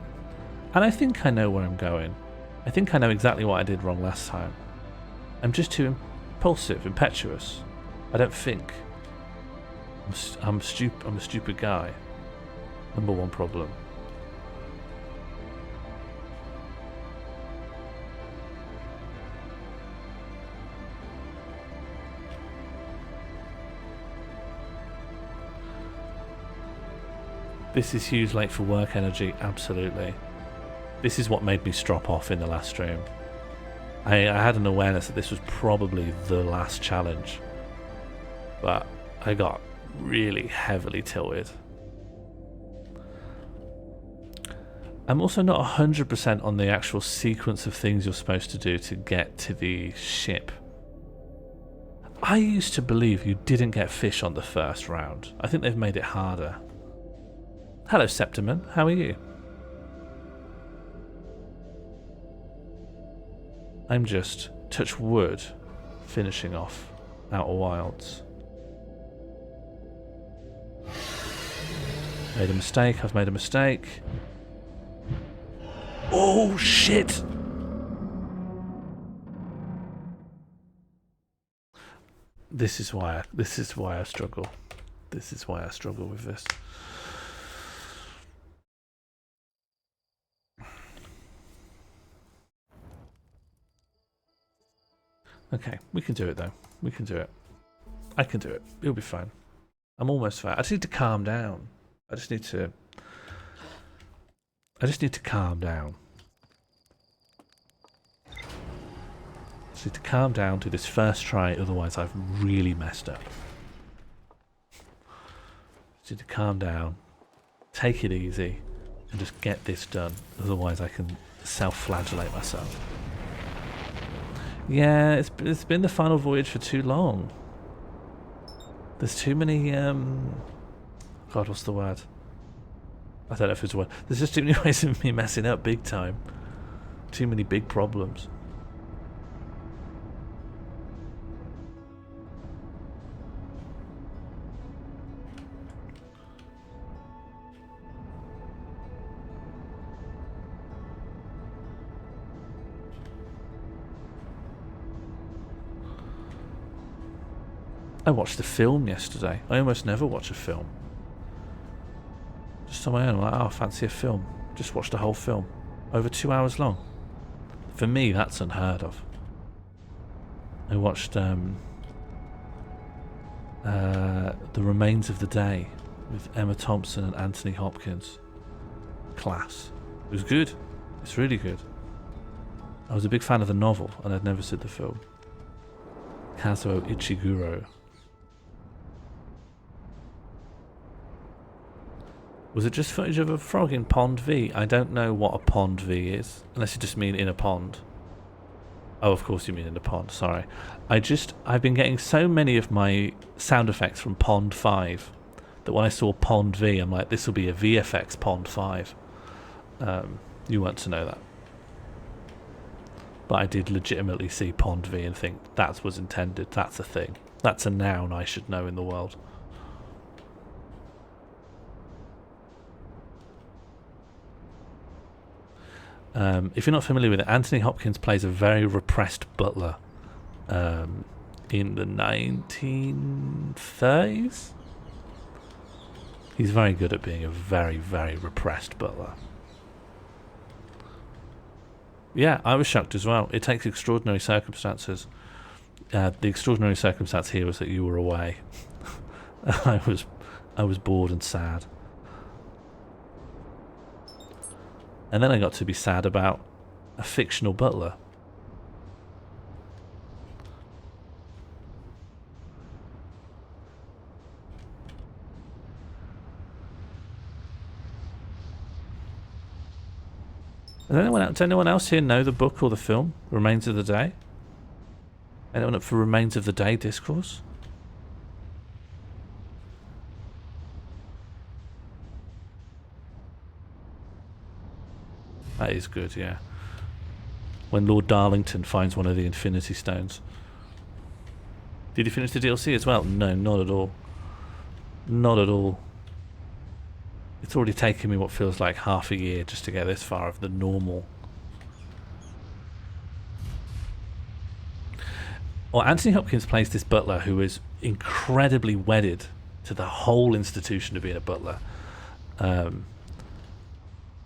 And I think I know where I'm going. I think I know exactly what I did wrong last time. I'm just too impulsive, impetuous. I don't think. I'm a stupid guy. Number one problem. This is huge late for work energy, absolutely. This is what made me strop off in the last stream. I had an awareness that this was probably the last challenge, but I got really heavily tilted. I'm also not 100% on the actual sequence of things you're supposed to do to get to the ship. I used to believe you didn't get fish on the first round. I think they've made it harder. Hello, Septiman. How are you? I'm just, touch wood, finishing off Outer Wilds. Made a mistake. I've made a mistake. Oh, shit! This is why I struggle. This is why I struggle with this. Okay, we can do it though. We can do it. I can do it. It'll be fine. I'm almost fine. I just need to calm down. I just need to calm down. I just need to calm down, do this first try, otherwise I've really messed up. Just need to calm down, take it easy, and just get this done. Otherwise I can self-flagellate myself. Yeah, it's been the final voyage for too long. There's too many, God, what's the word? I don't know if it's a word. There's just too many ways of me messing up big time. Too many big problems. I watched the film yesterday. I almost never watch a film. Just on my own, I'm like, oh, I fancy a film. Just watched the whole film. Over 2 hours long. For me, that's unheard of. I watched The Remains of the Day with Emma Thompson and Anthony Hopkins. Class. It was good. It's really good. I was a big fan of the novel, and I'd never seen the film. Kazuo Ichiguro. Was it just footage of a frog in Pond V? I don't know what a Pond V is, unless you just mean in a pond. Oh, of course you mean in a pond, sorry. I've been getting so many of my sound effects from Pond 5 that when I saw Pond V, I'm like, this will be a VFX Pond 5. You want to know that. But I did legitimately see Pond V and think, that was intended, that's a thing. That's a noun I should know in the world. If you're not familiar with it, Anthony Hopkins plays a very repressed butler in the 1930s. He's very good at being a very, very repressed butler. Yeah, I was shocked as well. It takes extraordinary circumstances. The extraordinary circumstance here was that you were away. I was bored and sad. And then I got to be sad about a fictional butler. Does anyone else here know the book or the film, Remains of the Day? Anyone up for Remains of the Day discourse? That is good, yeah. When Lord Darlington finds one of the Infinity Stones. Did you finish the DLC as well? No, not at all. Not at all. It's already taken me what feels like half a year just to get this far of the normal. Well, Anthony Hopkins plays this butler who is incredibly wedded to the whole institution of being a butler.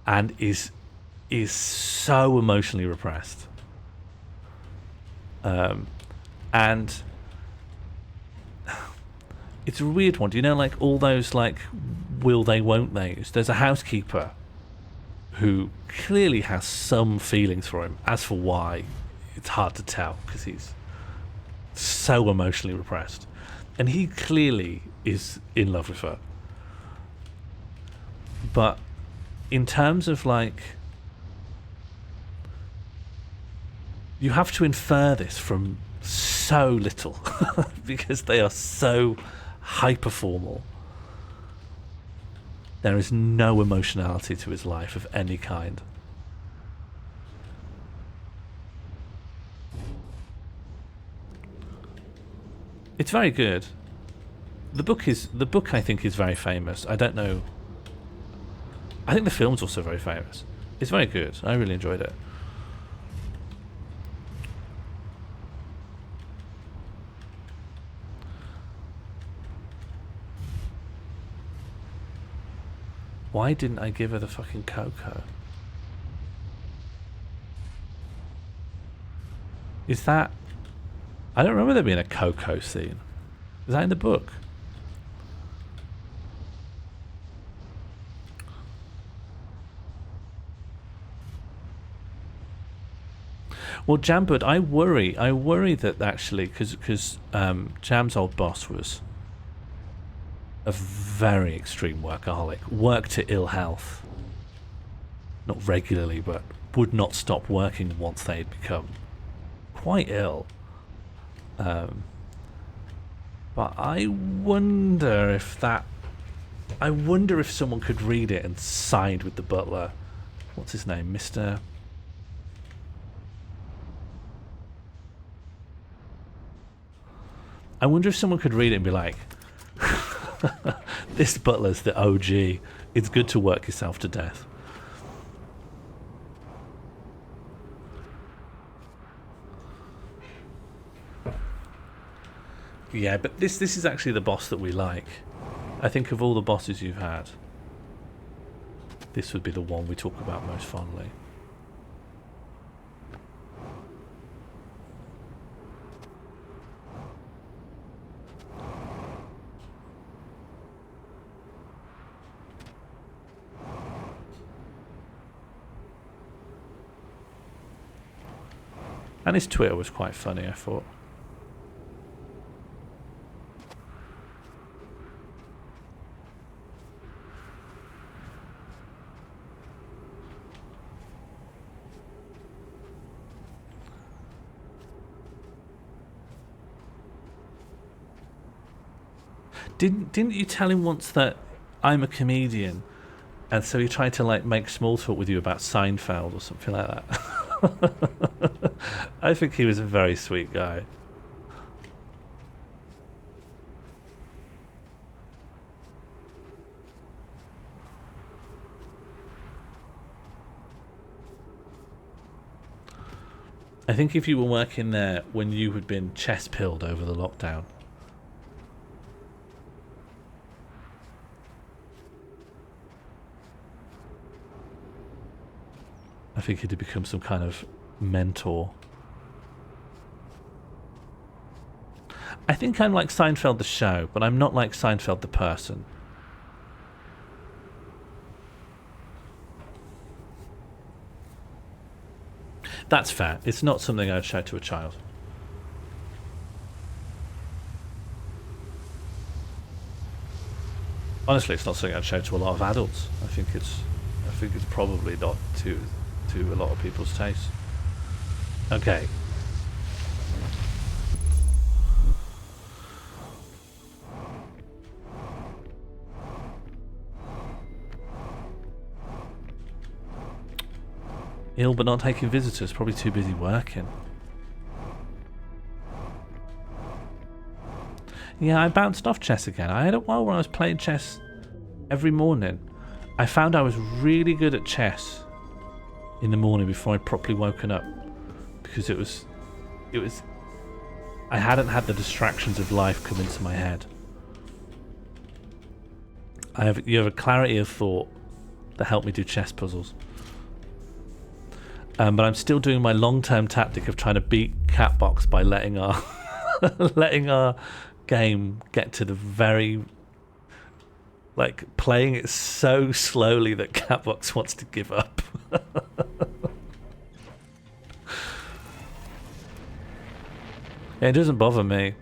And is so emotionally repressed. And it's a weird one. Do you know, like, all those, like, will they, won't theys? There's a housekeeper who clearly has some feelings for him. As for why, it's hard to tell, because he's so emotionally repressed. And he clearly is in love with her. But in terms of, like, you have to infer this from so little because they are so hyper-formal. There is no emotionality to his life of any kind. It's very good. The book I think is very famous. I don't know. I think the film's also very famous. It's very good. I really enjoyed it. Why didn't I give her the fucking cocoa? Is that... I don't remember there being a cocoa scene. Is that in the book? Well, Jambud, I worry that actually, because Jam's old boss was a very extreme workaholic, worked to ill health, not regularly, but would not stop working once they had become quite ill. But I wonder if someone could read it and side with the butler. What's his name, Mr. I wonder if someone could read it and be like, this butler's the OG. It's good to work yourself to death. Yeah, but this is actually the boss that we like. I think of all the bosses you've had, this would be the one we talk about most fondly. And his Twitter was quite funny, I thought. Didn't you tell him once that I'm a comedian, and so he tried to like make small talk with you about Seinfeld or something like that? I think he was a very sweet guy. I think if you were working there when you had been chest pilled over the lockdown, I think he'd have become some kind of mentor. I think I'm like Seinfeld the show, but I'm not like Seinfeld the person. That's fair. It's not something I'd show to a child. Honestly, it's not something I'd show to a lot of adults. I think it's probably not to a lot of people's taste. Okay. Ill but not taking visitors, probably too busy working. Yeah, I bounced off chess again. I had a while where I was playing chess every morning. I found I was really good at chess in the morning before I'd properly woken up, because it was I hadn't had the distractions of life come into my head. You have a clarity of thought that helped me do chess puzzles. But I'm still doing my long-term tactic of trying to beat Catbox by letting our letting our game get to the very, like, playing it so slowly that Catbox wants to give up. It doesn't bother me.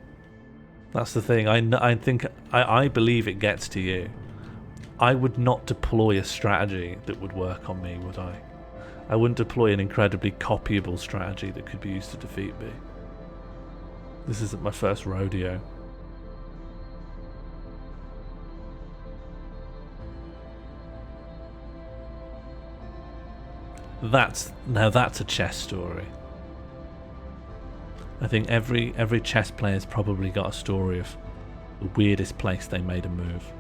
That's the thing. I believe it gets to you. I would not deploy a strategy that would work on me, would I? I wouldn't deploy an incredibly copyable strategy that could be used to defeat me. This isn't my first rodeo. That's a chess story. I think every chess player's probably got a story of the weirdest place they made a move.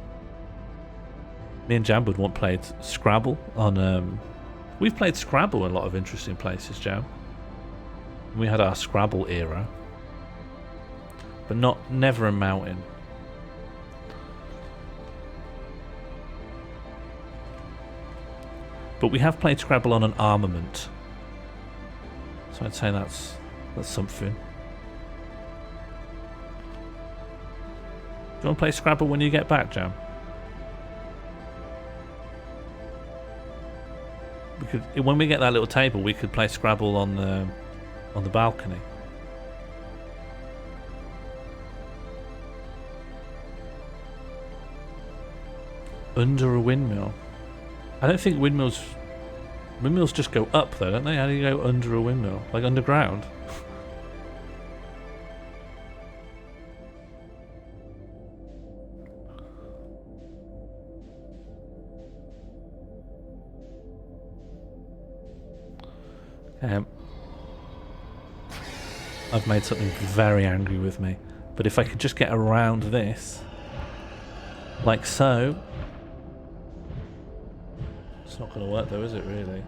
Me and Jam would played Scrabble on. We've played Scrabble in a lot of interesting places, Jam. We had our Scrabble era, but never a mountain. But we have played Scrabble on an armament, so I'd say that's something. Do you want to play Scrabble when you get back, Jam? When we get that little table, we could play Scrabble on the balcony. Under a windmill. I don't think windmills just go up though, don't they? How do you go under a windmill? Like underground? I've made something very angry with me, but if I could just get around this, like so. It's not going to work though, is it really?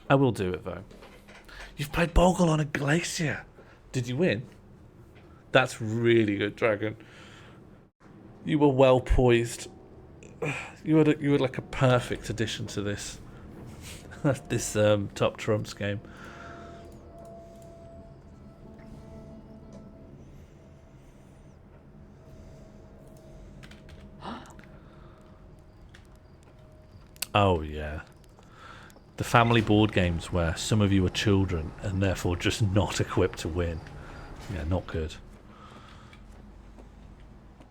I will do it though. You've played Bogle on a glacier. Did you win? That's really good, Dragon. You were well poised. You were like a perfect addition to this this Top Trumps game. Oh, yeah. The family board games where some of you are children and therefore just not equipped to win. Yeah, not good.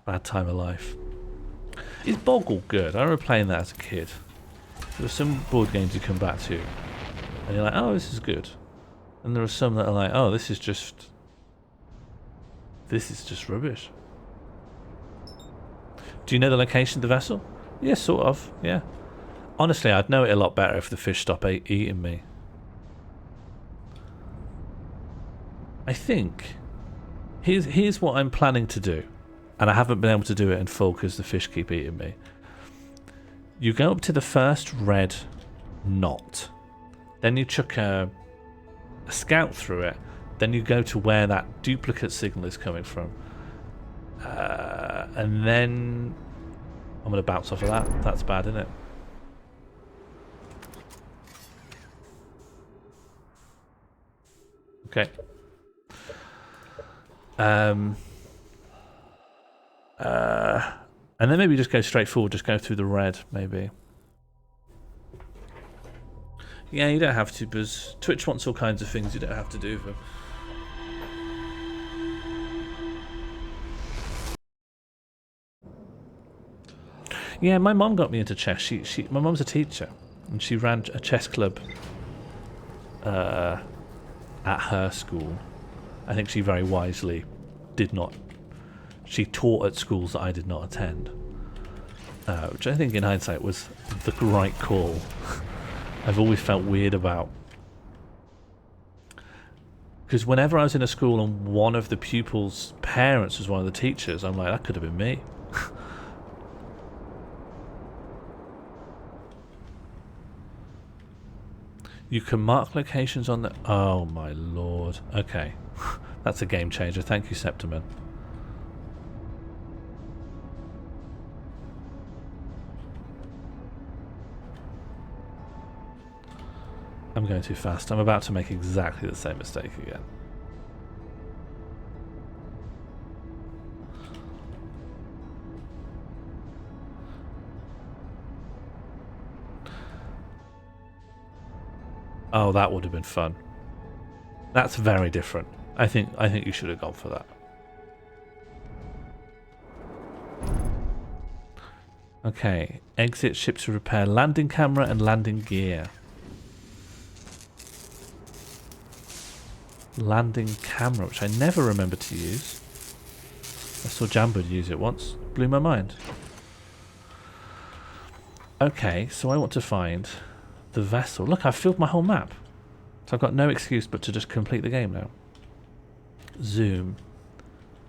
Bad time of life. Is Boggle good? I remember playing that as a kid. There are some board games you come back to and you're like, oh, this is good. And there are some that are like, oh, this is just rubbish. Do you know the location of the vessel? Yeah, sort of, yeah. Honestly, I'd know it a lot better if the fish stopped eating me. I think here's what I'm planning to do, and I haven't been able to do it in full because the fish keep eating me. You go up to the first red knot, then you chuck a scout through it, then you go to where that duplicate signal is coming from, and then I'm going to bounce off of that. That's bad, isn't it? Okay. And then maybe just go straight forward, just go through the red, maybe. Yeah, you don't have to, Buzz. Twitch wants all kinds of things you don't have to do them. Yeah, my mom got me into chess. My mom's a teacher, and she ran a chess club at her school. I think she very wisely did not. She taught at schools that I did not attend, which I think in hindsight was the right call. I've always felt weird about. Because whenever I was in a school and one of the pupils' parents was one of the teachers, I'm like, that could have been me. You can mark locations on the... Oh my lord. Okay. That's a game changer. Thank you, Septiman. I'm going too fast. I'm about to make exactly the same mistake again. Oh, that would have been fun. That's very different. I think you should have gone for that. Okay, exit ship to repair landing camera and landing gear. Landing camera, which I never remember to use. I saw Jambo use it once. Blew my mind. Okay, so I want to find the vessel. Look, I've filled my whole map. So I've got no excuse but to just complete the game now. Zoom.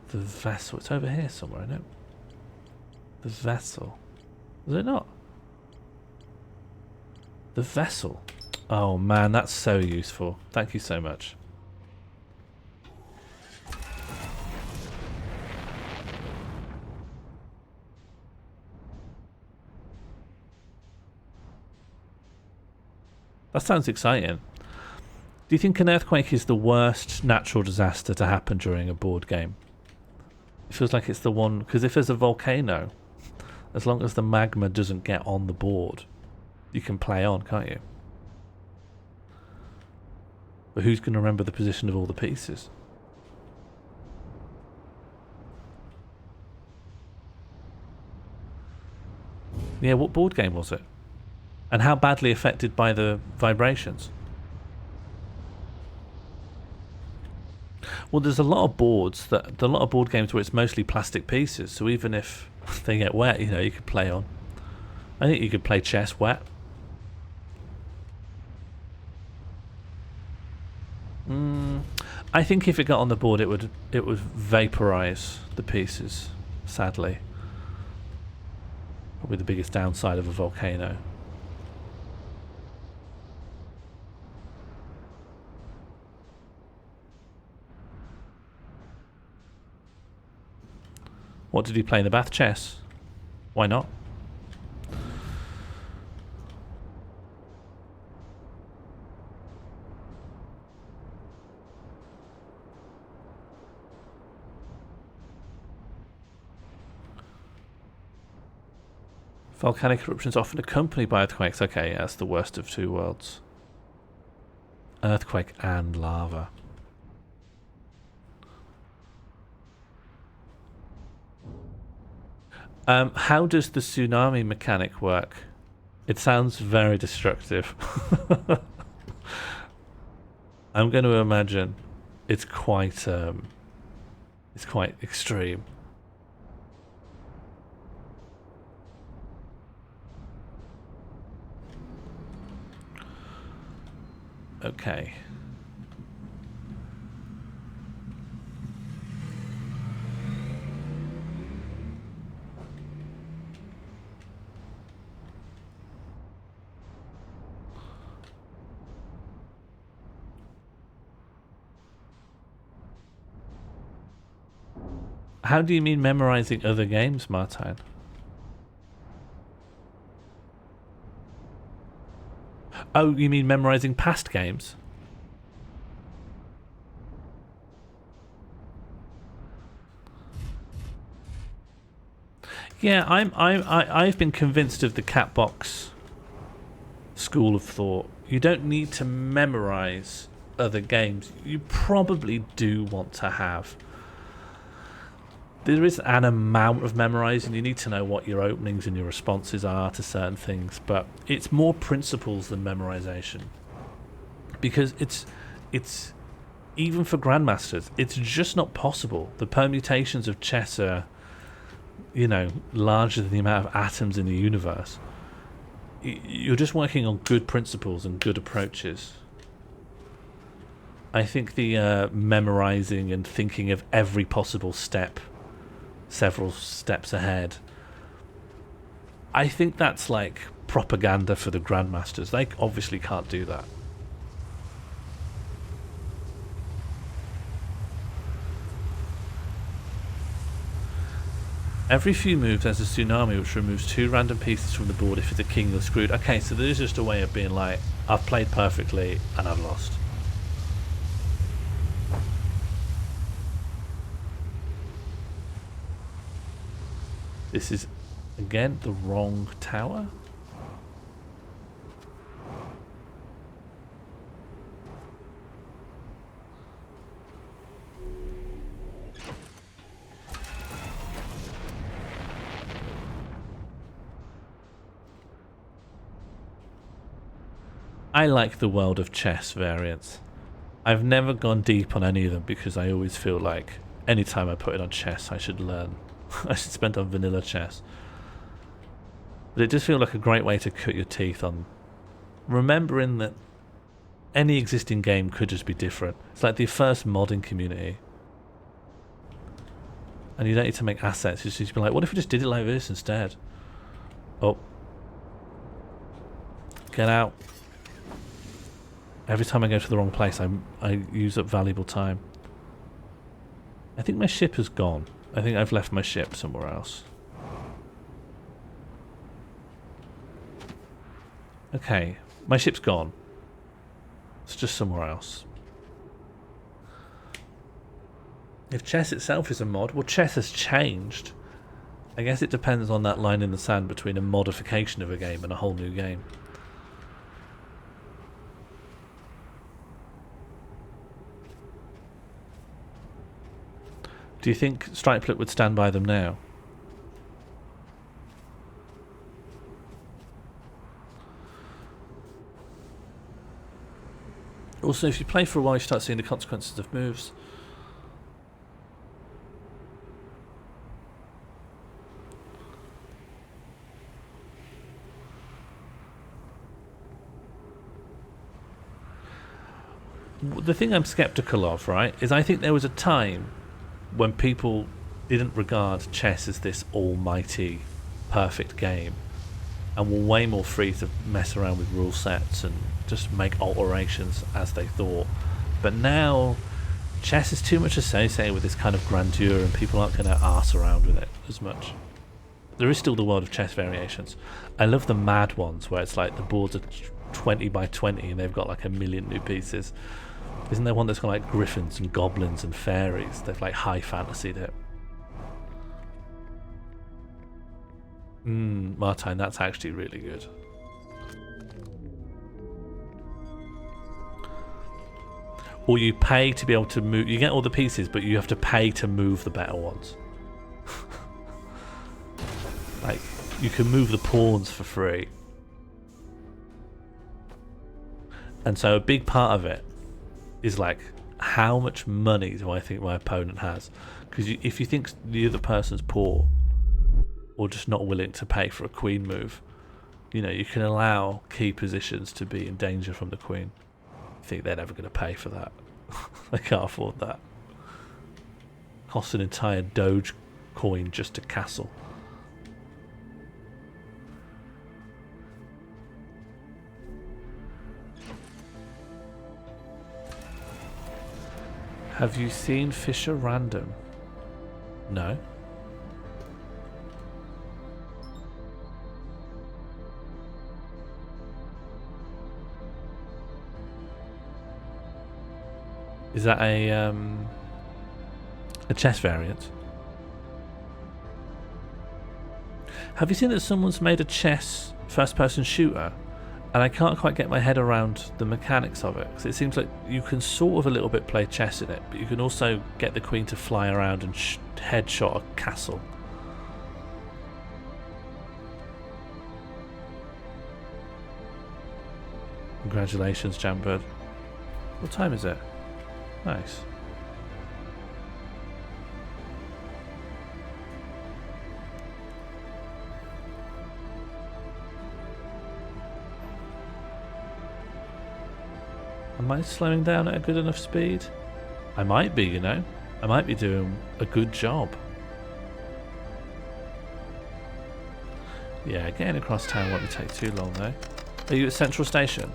The vessel. It's over here somewhere, isn't it? The vessel. Is it not? The vessel. Oh man, that's so useful. Thank you so much. That sounds exciting. Do you think an earthquake is the worst natural disaster to happen during a board game? It feels like it's the one, because if there's a volcano, as long as the magma doesn't get on the board, you can play on, can't you? But who's going to remember the position of all the pieces? Yeah, what board game was it? And how badly affected by the vibrations? Well, there's a lot of boards a lot of board games where it's mostly plastic pieces, so even if they get wet, you know, you could play on. I think you could play chess wet. I think if it got on the board, it would vaporize the pieces. Sadly, probably the biggest downside of a volcano. What did he play in the bath? Chess. Why not? Volcanic eruptions often accompanied by earthquakes. Okay, that's the worst of two worlds. Earthquake and lava. How does the tsunami mechanic work? It sounds very destructive. I'm going to imagine it's quite extreme. Okay. How do you mean memorizing other games, Martine? Oh, you mean memorizing past games? Yeah, I've been convinced of the Catbox school of thought. You don't need to memorize other games. You probably do want to have. There is an amount of memorizing. You need to know what your openings and your responses are to certain things, but it's more principles than memorization. Because it's even for grandmasters, it's just not possible. The permutations of chess are, larger than the amount of atoms in the universe. You're just working on good principles and good approaches. I think the memorizing and thinking of every possible step, several steps ahead, I think that's like propaganda for the grandmasters. They obviously can't do that. Every few moves there's a tsunami which removes 2 random pieces from the board. If it's a king, you're screwed. Okay, so there's just a way of being like, I've played perfectly and I've lost. This is, again, the wrong tower. I like the World of Chess variants. I've never gone deep on any of them because I always feel like anytime I put it on chess I should learn. I should spend on vanilla chess. But it does feel like a great way to cut your teeth on remembering that any existing game could just be different. It's like the first modding community. And you don't need to make assets, you just be like, what if we just did it like this instead? Oh. Get out. Every time I go to the wrong place I use up valuable time. I think my ship has gone. I think I've left my ship somewhere else. Okay, my ship's gone. It's just somewhere else. If chess itself is a mod, well, chess has changed. I guess it depends on that line in the sand between a modification of a game and a whole new game. Do you think Striplet would stand by them now? Also, if you play for a while, you start seeing the consequences of moves. The thing I'm skeptical of, right, is I think there was a time when people didn't regard chess as this almighty, perfect game, and were way more free to mess around with rule sets and just make alterations as they thought. But now, chess is too much associated with this kind of grandeur, and people aren't going to arse around with it as much. There is still the World of Chess variations. I love the mad ones, where it's like the boards are 20 by 20 and they've got like 1 million new pieces. Isn't there one that's got like griffins and goblins and fairies? They've like high fantasied it. Martine, that's actually really good. Or you pay to be able to move. You get all the pieces, but you have to pay to move the better ones. Like, you can move the pawns for free. And so a big part of it is like, how much money do I think my opponent has? Because if you think the other person's poor, or just not willing to pay for a queen move, you know, you can allow key positions to be in danger from the queen. I think they're never going to pay for that. They can't afford that. Costs an entire Doge coin just to castle. Have you seen Fisher Random? No. Is that a chess variant? Have you seen that someone's made a chess first-person shooter? And I can't quite get my head around the mechanics of it, because it seems like you can sort of a little bit play chess in it, but you can also get the queen to fly around and headshot a castle. Congratulations, Jambird. What time is it? Nice. Am I slowing down at a good enough speed? I might be, you know. I might be doing a good job. Yeah, getting across town won't take too long though. Are you at Central Station?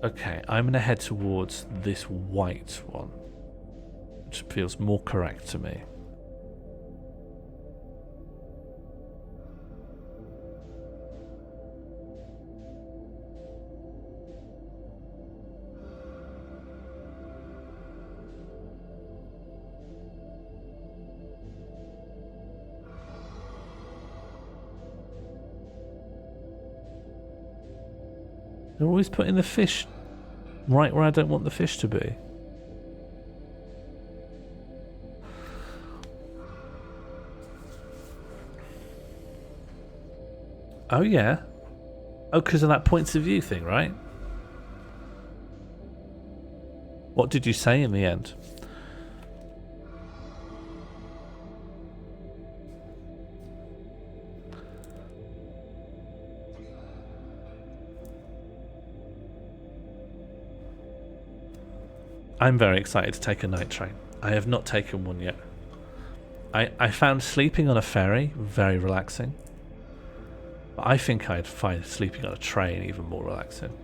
Okay, I'm going to head towards this white one, which feels more correct to me. They're always putting the fish right where I don't want the fish to be. Oh yeah. Oh, because of that points of view thing, right? What did you say in the end? I'm very excited to take a night train. I have not taken one yet. I found sleeping on a ferry very relaxing. But I think I'd find sleeping on a train even more relaxing.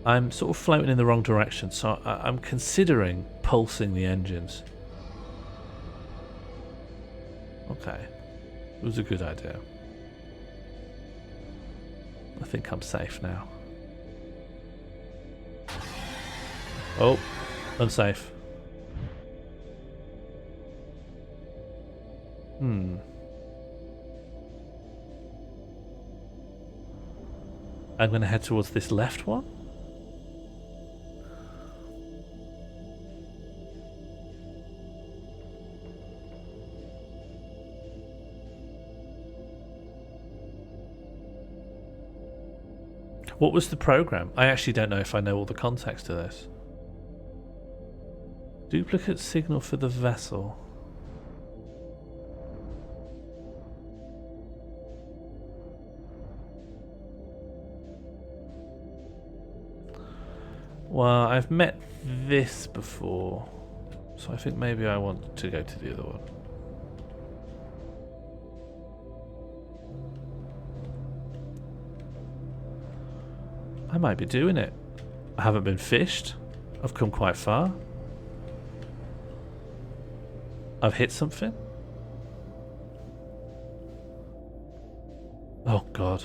I'm sort of floating in the wrong direction, so I'm considering pulsing the engines. Okay. It was a good idea. I think I'm safe now. Oh, unsafe. I'm going to head towards this left one. What was the program? I actually don't know if I know all the context to this. Duplicate signal for the vessel. Well, I've met this before, so I think maybe I want to go to the other one. I might be doing it. I haven't been fished. I've come quite far. I've hit something. Oh god.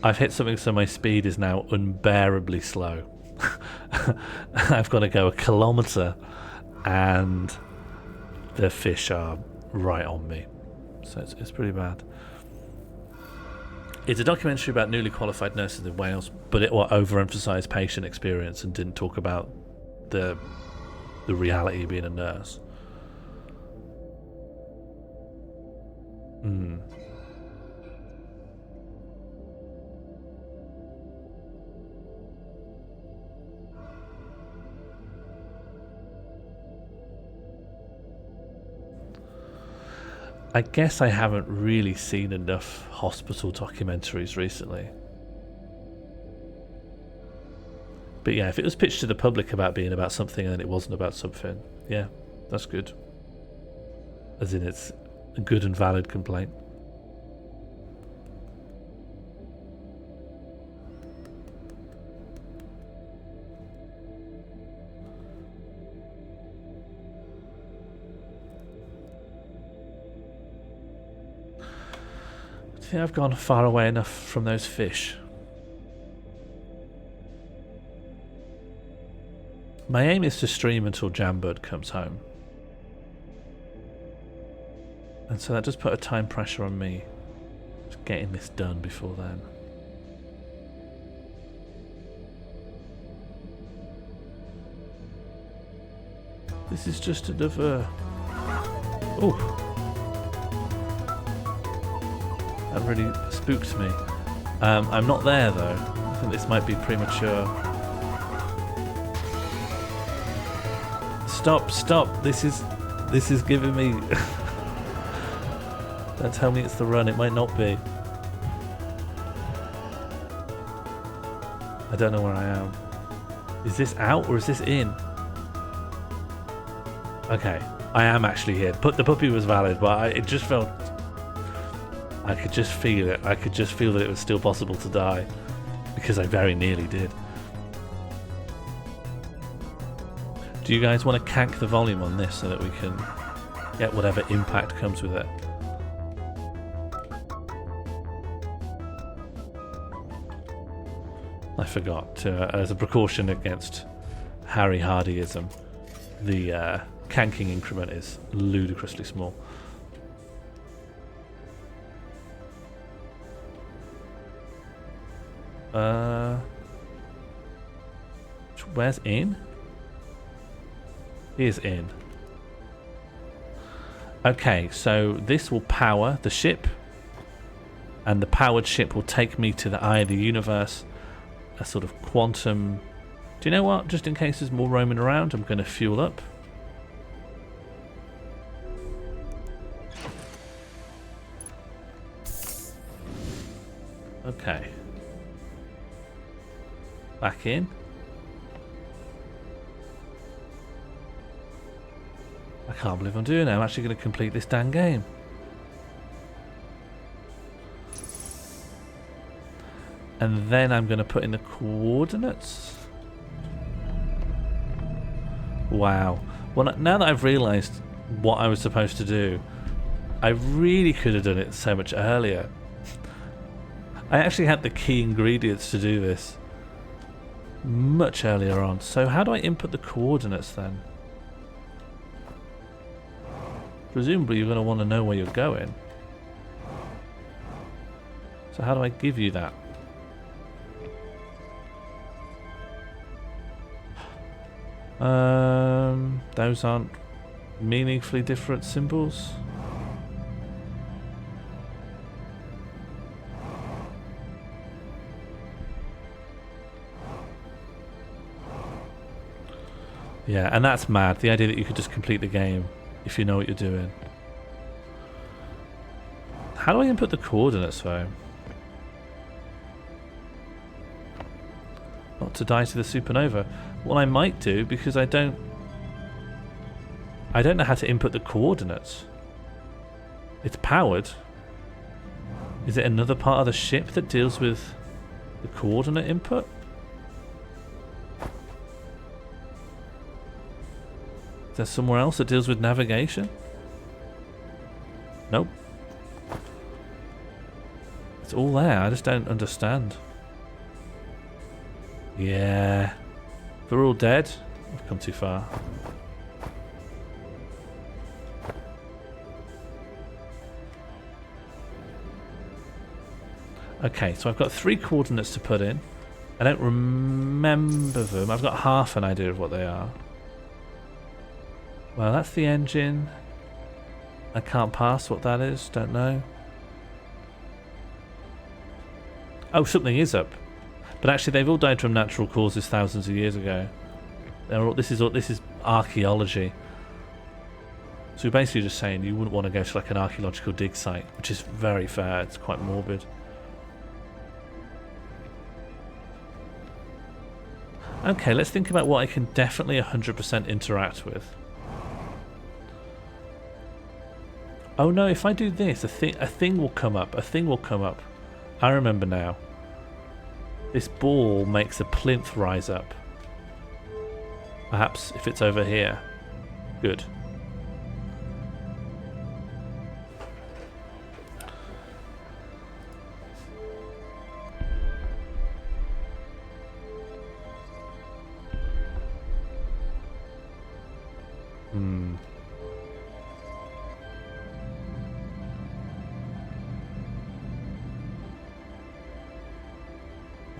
I've hit something so my speed is now unbearably slow. I've got to go a kilometre and the fish are right on me. So it's pretty bad. It's a documentary about newly qualified nurses in Wales, but it overemphasised patient experience and didn't talk about the reality of being a nurse. I guess I haven't really seen enough hospital documentaries recently. But yeah, if it was pitched to the public about being about something and it wasn't about something, yeah, that's good. As in, it's a good and valid complaint. I think I've gone far away enough from those fish. My aim is to stream until Jambird comes home. And so that does put a time pressure on me. Just getting this done before then. This is just another... Oh! That really spooked me. I'm not there though. I think this might be premature. Stop! This is giving me... Don't tell me it's the run, it might not be. I don't know where I am. Is this out or is this in? Okay, I am actually here. The puppy was valid, but it just felt... I could just feel it. I could just feel that it was still possible to die. Because I very nearly did. Do you guys want to cank the volume on this so that we can get whatever impact comes with it? I forgot to, as a precaution against Harry Hardyism, the canking increment is ludicrously small. Where's in? Here's in. Okay, so this will power the ship, and the powered ship will take me to the eye of the universe, a sort of quantum... Do you know what? Just in case there's more roaming around, I'm going to fuel up. Okay. Back in. I can't believe I'm doing it. I'm actually going to complete this damn game. And then I'm going to put in the coordinates. Wow. Well, now that I've realised what I was supposed to do, I really could have done it so much earlier. I actually had the key ingredients to do this much earlier on. So how do I input the coordinates then? Presumably you're going to want to know where you're going. So how do I give you that? Those aren't meaningfully different symbols. Yeah, and that's mad. The idea that you could just complete the game if you know what you're doing. How do I input the coordinates though? Not to die to the supernova. Well, I might do because I don't know how to input the coordinates. It's powered. Is it another part of the ship that deals with the coordinate input? Is there somewhere else that deals with navigation? Nope. It's all there. I just don't understand. Yeah. We're all dead. I've come too far. Okay, so I've got 3 coordinates to put in. I don't remember them. I've got half an idea of what they are. Well, that's the engine. I can't pass what that is. Don't know. Oh, something is up. But actually, they've all died from natural causes thousands of years ago. This is archaeology. So you're basically just saying you wouldn't want to go to like an archaeological dig site, which is very fair. It's quite morbid. Okay, let's think about what I can definitely 100% interact with. Oh no, if I do this, a thing will come up. A thing will come up. I remember now. This ball makes a plinth rise up. Perhaps if it's over here. Good.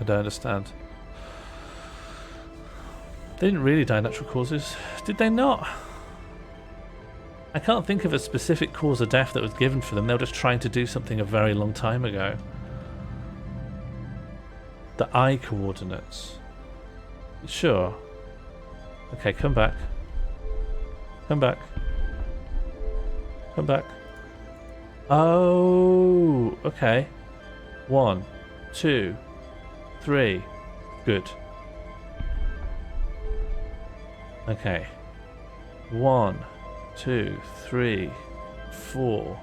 I don't understand. They didn't really die natural causes, did they not? I can't think of a specific cause of death that was given for them. They were just trying to do something a very long time ago. The I coordinates. Sure. Okay, come back. Come back. Come back. Oh, okay. 1, 2, 3. Good. Okay. 1, 2, 3, 4.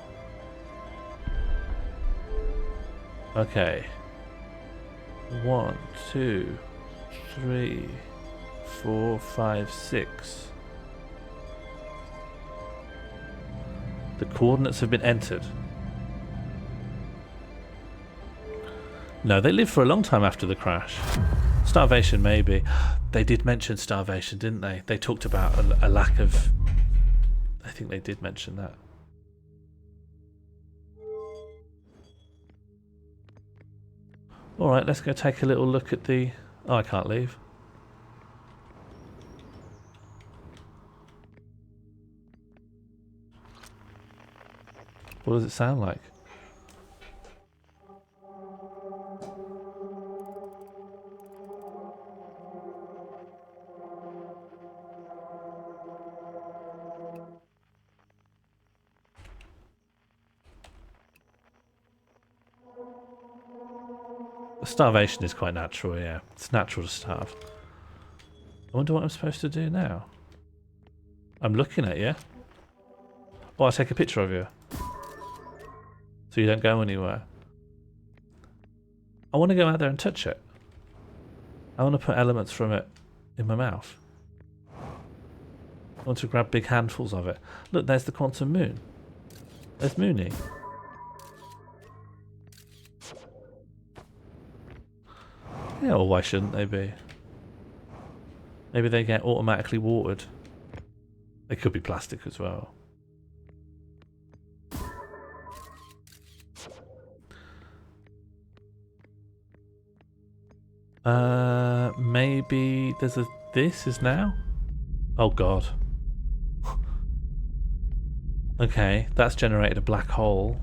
Okay. 1, 2, 3, 4, 5, 6. The coordinates have been entered. No, they lived for a long time after the crash. Starvation, maybe. They did mention starvation, didn't they? They talked about a lack of... I think they did mention that. Alright, let's go take a little look at the... Oh, I can't leave. What does it sound like? Starvation is quite natural, yeah. It's natural to starve. I wonder what I'm supposed to do now. I'm looking at you. Oh, I'll take a picture of you. So you don't go anywhere. I want to go out there and touch it. I want to put elements from it in my mouth. I want to grab big handfuls of it. Look, there's the quantum moon. There's Mooney. Yeah, well, why shouldn't they be? Maybe they get automatically watered. They could be plastic as well. Maybe there's a... This is now? Oh god. Okay, that's generated a black hole.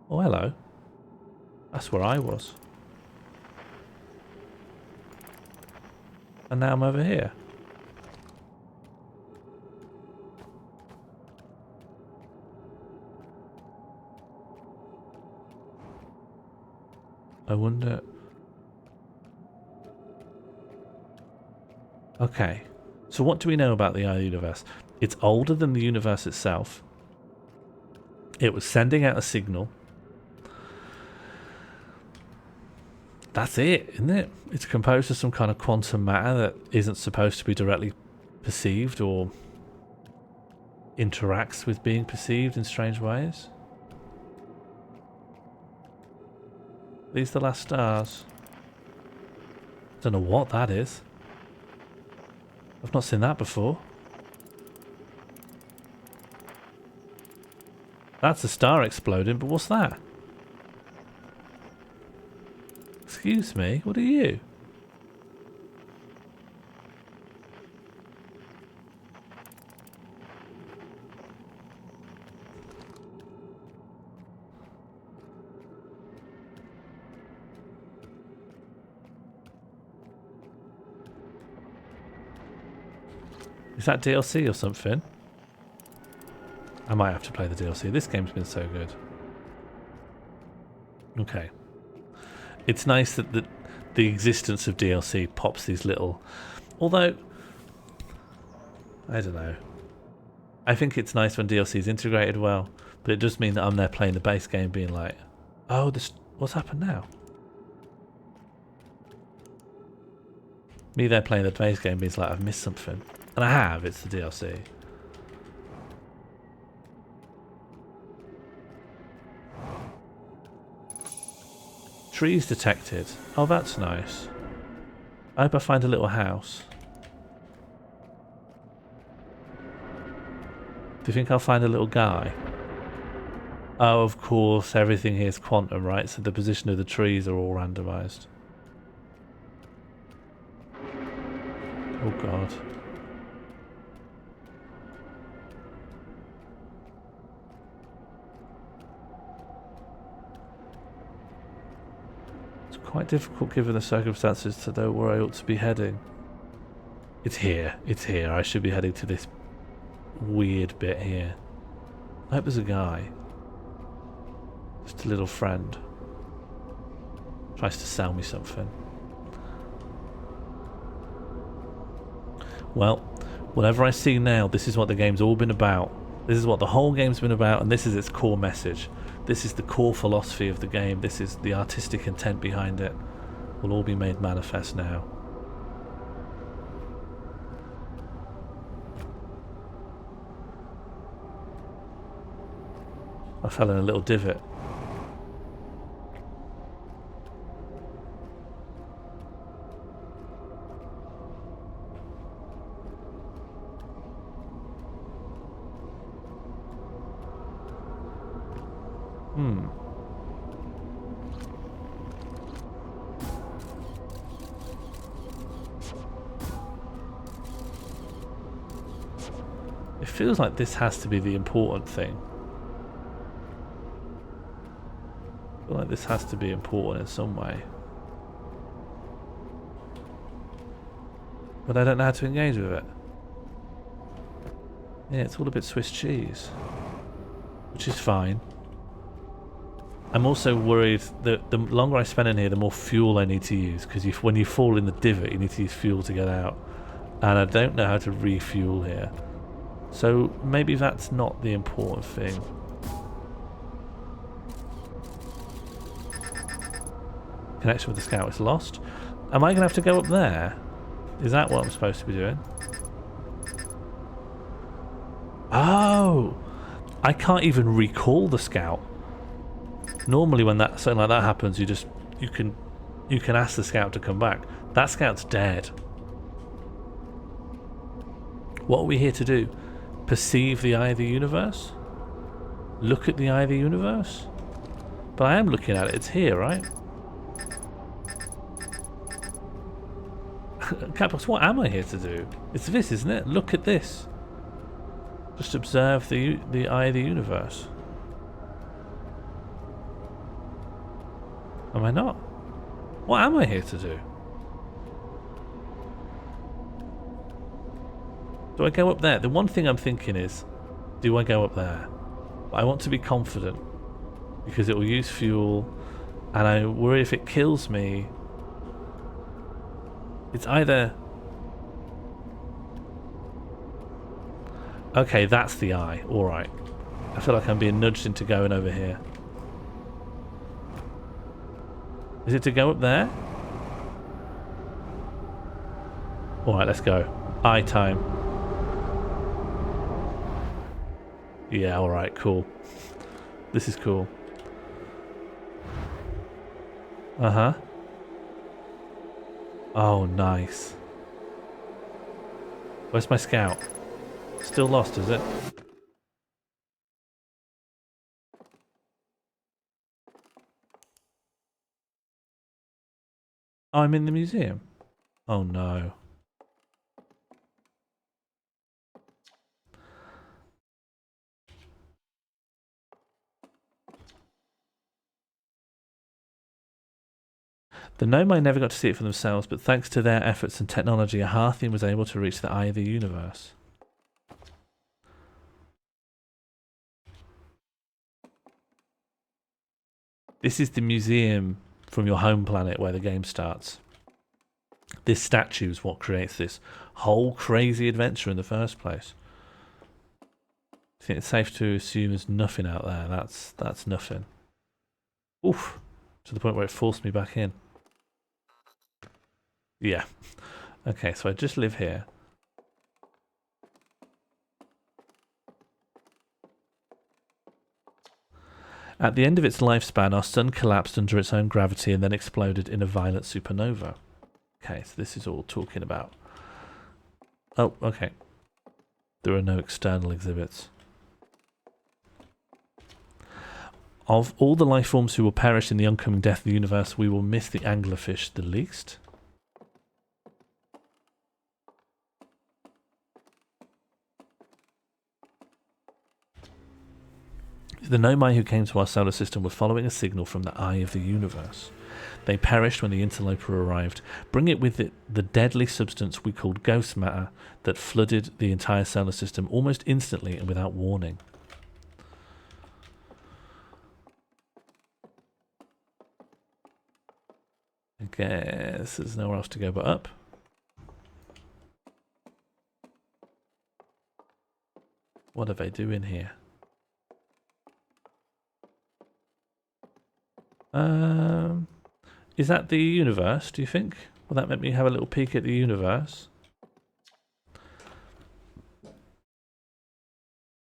Oh, hello. That's where I was. And now I'm over here. I wonder... Okay. So what do we know about the universe? It's older than the universe itself. It was sending out a signal. That's it, isn't it? It's composed of some kind of quantum matter that isn't supposed to be directly perceived or interacts with being perceived in strange ways. These the last stars. Don't know what that is. I've not seen that before. That's a star exploding, but what's that? Excuse me, what are you? Is that DLC or something? I might have to play the DLC. This game's been so good. Okay. It's nice that the existence of DLC pops these little... Although, I don't know. I think it's nice when DLC is integrated well, but it does mean that I'm there playing the base game being like, oh, what's happened now? Me there playing the base game being like, I've missed something. And I have, it's the DLC. Trees detected. Oh, that's nice. I hope I find a little house. Do you think I'll find a little guy? Oh, of course, everything here is quantum, right? So the position of the trees are all randomized. Oh, God. Quite difficult given the circumstances to know where I ought to be heading. It's here. It's here. I should be heading to this weird bit here. I hope there's a guy. Just a little friend. Tries to sell me something. Well, whatever I see now, this is what the game's all been about. This is what the whole game's been about, and this is its core message. This is the core philosophy of the game. This is the artistic intent behind it. Will all be made manifest now. I fell in a little divot. It feels like this has to be the important thing. I feel like this has to be important in some way. But I don't know how to engage with it. Yeah, it's all a bit Swiss cheese. Which is fine. I'm also worried that the longer I spend in here, the more fuel I need to use. Because when you fall in the divot, you need to use fuel to get out. And I don't know how to refuel here. So maybe that's not the important thing. Connection with the scout is lost. Am I going to have to go up there? Is that what I'm supposed to be doing? Oh! I can't even recall the scout. Normally when something like that happens, you can ask the scout to come back. That scout's dead. What are we here to do? Perceive the eye of the universe? Look at the eye of the universe? But I am looking at it. It's here, right? Capos, what am I here to do? It's this, isn't it? Look at this. Just observe the eye of the universe. Am I not? What am I here to do? Do I go up there? The one thing I'm thinking is, do I go up there? I want to be confident because it will use fuel, and I worry if it kills me. It's either... Okay, that's the eye. Alright. I feel like I'm being nudged into going over here. Is it to go up there? Alright, let's go. Eye time. Yeah, alright, cool. This is cool. Uh-huh. Oh, nice. Where's my scout? Still lost, is it? Oh, I'm in the museum. Oh no. The Nomai never got to see it for themselves, but thanks to their efforts and technology, a Harthian was able to reach the eye of the universe. This is the museum from your home planet where the game starts. This statue is what creates this whole crazy adventure in the first place. I think it's safe to assume there's nothing out there. That's nothing. Oof. To the point where it forced me back in. Yeah. Okay, so I just live here. At the end of its lifespan, our sun collapsed under its own gravity and then exploded in a violent supernova. Okay, so this is all talking about... Oh, okay. There are no external exhibits. Of all the life forms who will perish in the oncoming death of the universe, we will miss the anglerfish the least. The Nomai who came to our solar system were following a signal from the eye of the universe. They perished when the interloper arrived, bringing it with it the deadly substance we called ghost matter that flooded the entire solar system almost instantly and without warning. I guess there's nowhere else to go but up. What are they doing here? Is that the universe, do you think? Will that make me have a little peek at the universe?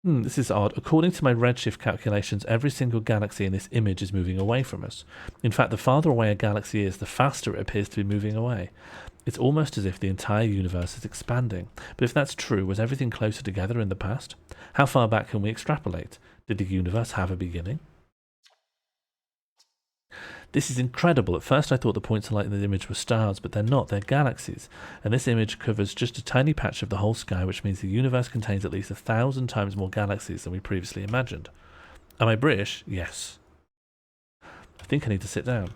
This is odd. According to my redshift calculations, every single galaxy in this image is moving away from us. In fact, the farther away a galaxy is, the faster it appears to be moving away. It's almost as if the entire universe is expanding. But if that's true, was everything closer together in the past? How far back can we extrapolate? Did the universe have a beginning? This is incredible. At first I thought the points of light in the image were stars, but they're not, they're galaxies. And this image covers just a tiny patch of the whole sky, which means the universe contains at least 1,000 times more galaxies than we previously imagined. Am I British? Yes. I think I need to sit down.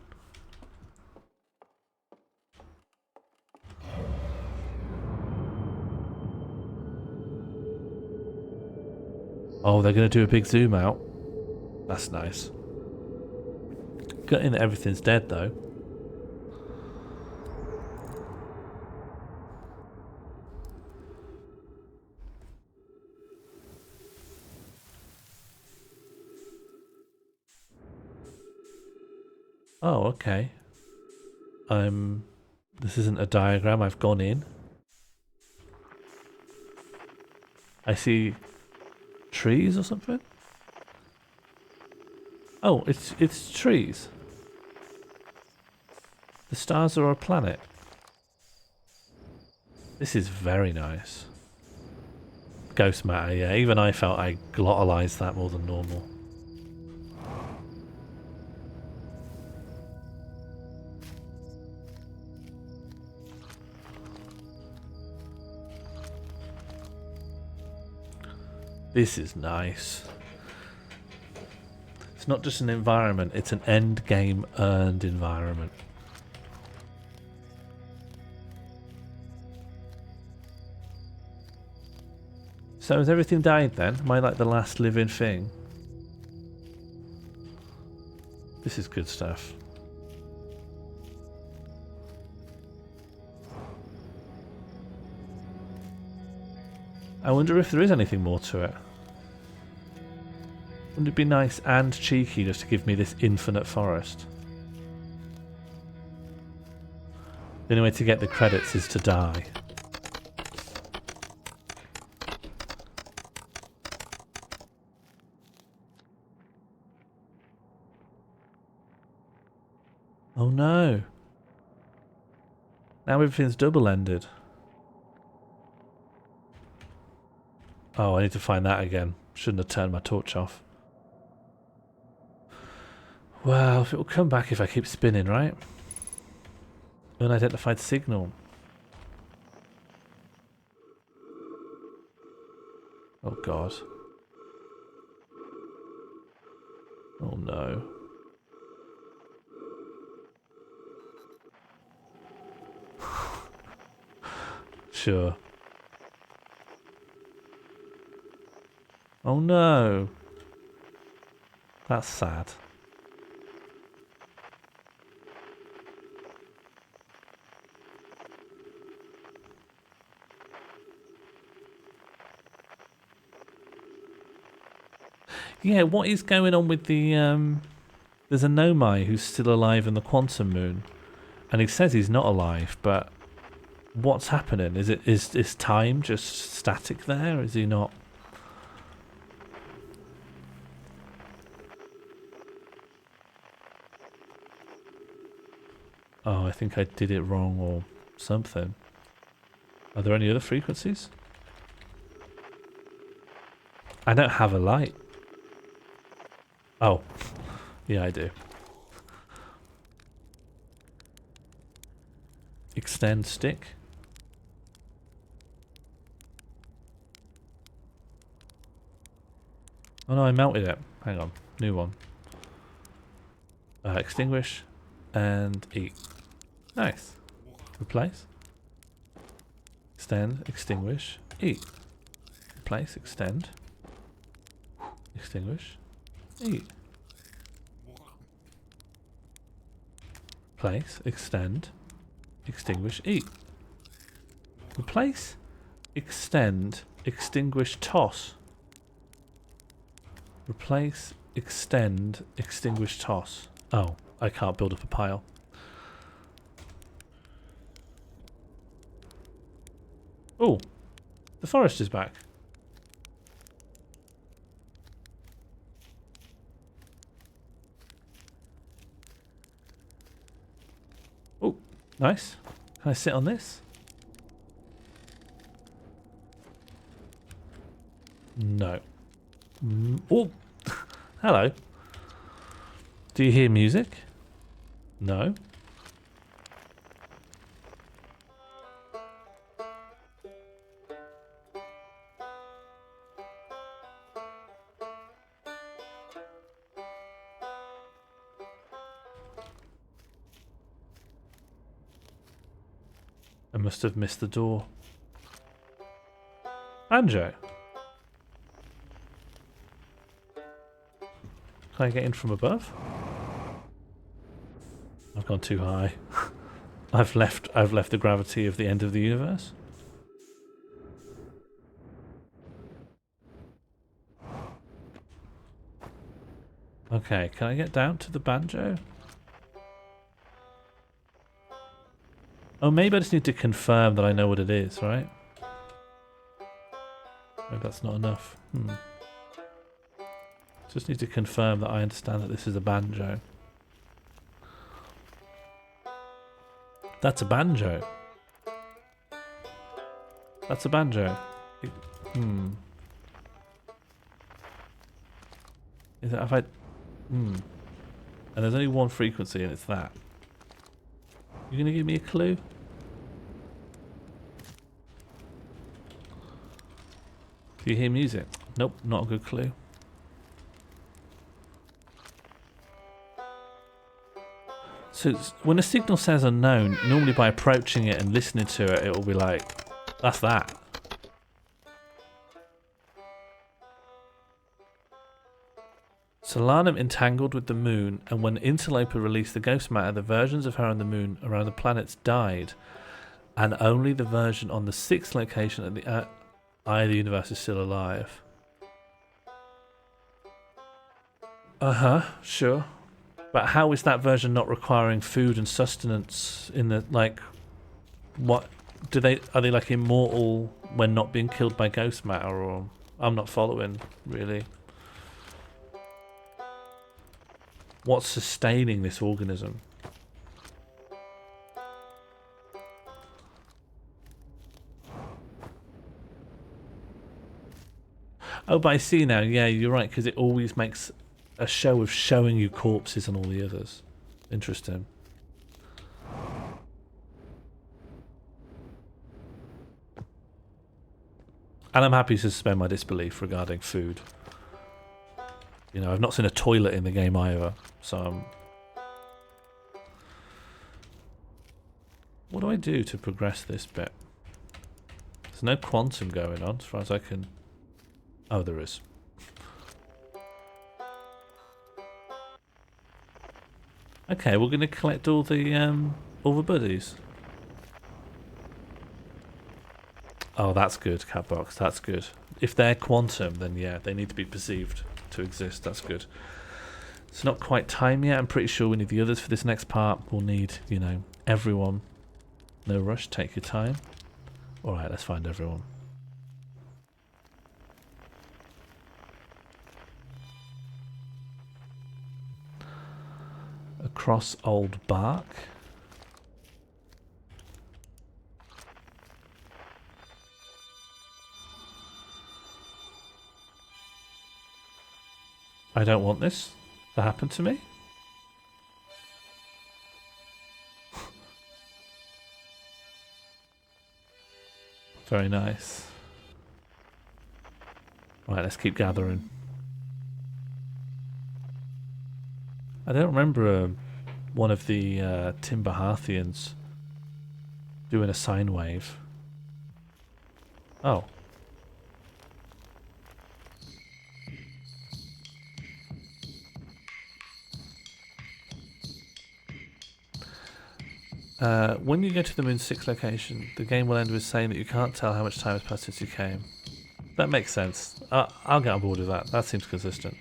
Oh, they're going to do a big zoom out. That's nice. Gutting that everything's dead though. Oh, okay. This isn't a diagram, I've gone in. I see trees or something? Oh, it's trees. The stars are a planet. This is very nice. Ghost matter, yeah. Even I felt I glotalized that more than normal. This is nice. It's not just an environment, it's an end game earned environment. So has everything died then? Am I like the last living thing? This is good stuff. I wonder if there is anything more to it. Wouldn't it be nice and cheeky just to give me this infinite forest? The only way to get the credits is to die. Oh no. Now everything's double-ended. Oh, I need to find that again. Shouldn't have turned my torch off. Well, it will come back if I keep spinning, right? Unidentified signal. Oh god. Oh no. Sure. Oh no. That's sad. Yeah, what is going on with the there's a Nomai who's still alive in the quantum moon, and he says he's not alive, but what's happening? Is time just static there? Is he not? Oh, I think I did it wrong or something. Are there any other frequencies? I don't have a light. Oh, yeah, I do. Extend stick. Oh no, I melted it. Hang on, new one. Extinguish and eat. Nice. Replace. Extend, extinguish, eat. Replace, extend. Extinguish. Eat. Place, extend, extinguish, eat. Replace, extend, extinguish, toss. Replace, extend, extinguish, toss. Oh, I can't build up a pile. Oh, the forest is back. Oh, nice. Can I sit on this? No. Oh, hello. Do you hear music? No. I must have missed the door. Banjo. Can I get in from above? I've gone too high. I've left the gravity of the end of the universe. Okay, can I get down to the banjo? Oh, maybe I just need to confirm that I know what it is, right? Maybe that's not enough. Just need to confirm that I understand that this is a banjo. That's a banjo. That's a banjo. Is it? Have I? And there's only one frequency, and it's that. You gonna give me a clue? Do you hear music? Nope, not a good clue. So when a signal says unknown, normally by approaching it and listening to it, it will be like, that's that. Solanum entangled with the moon, and when Interloper released the ghost matter, the versions of her on the moon around the planets died, and only the version on the 6th location at the eye of the universe is still alive. Sure. But how is that version not requiring food and sustenance in the, like, what, are they like immortal when not being killed by ghost matter, or, I'm not following, really. What's sustaining this organism? Oh, but I see now. Yeah, you're right, because it always makes a show of showing you corpses and all the others. Interesting. And I'm happy to suspend my disbelief regarding food. You know, I've not seen a toilet in the game either, so what do I do to progress this bit? There's no quantum going on, as far as I can... Oh, there is. Okay, we're going to collect all the buddies. Oh, that's good, Catbox. That's good. If they're quantum, then yeah, they need to be perceived to exist. That's good. It's not quite time yet. I'm pretty sure we need the others for this next part. We'll need, you know, everyone. No rush. Take your time. All right, let's find everyone. Across old bark. I don't want this to happen to me. Very nice. Right, let's keep gathering. I don't remember one of the Timberhathians doing a sine wave. Oh. When you go to the Moon 6 location, the game will end with saying that you can't tell how much time has passed since you came. That makes sense. I'll get on board with that. That seems consistent.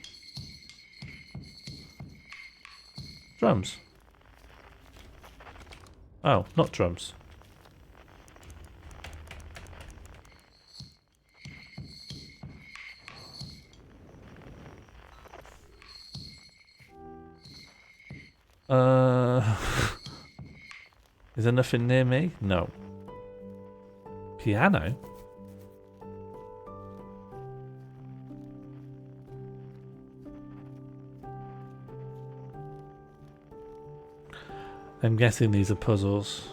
Drums. Oh, not drums. Is there nothing near me? No. Piano? I'm guessing these are puzzles.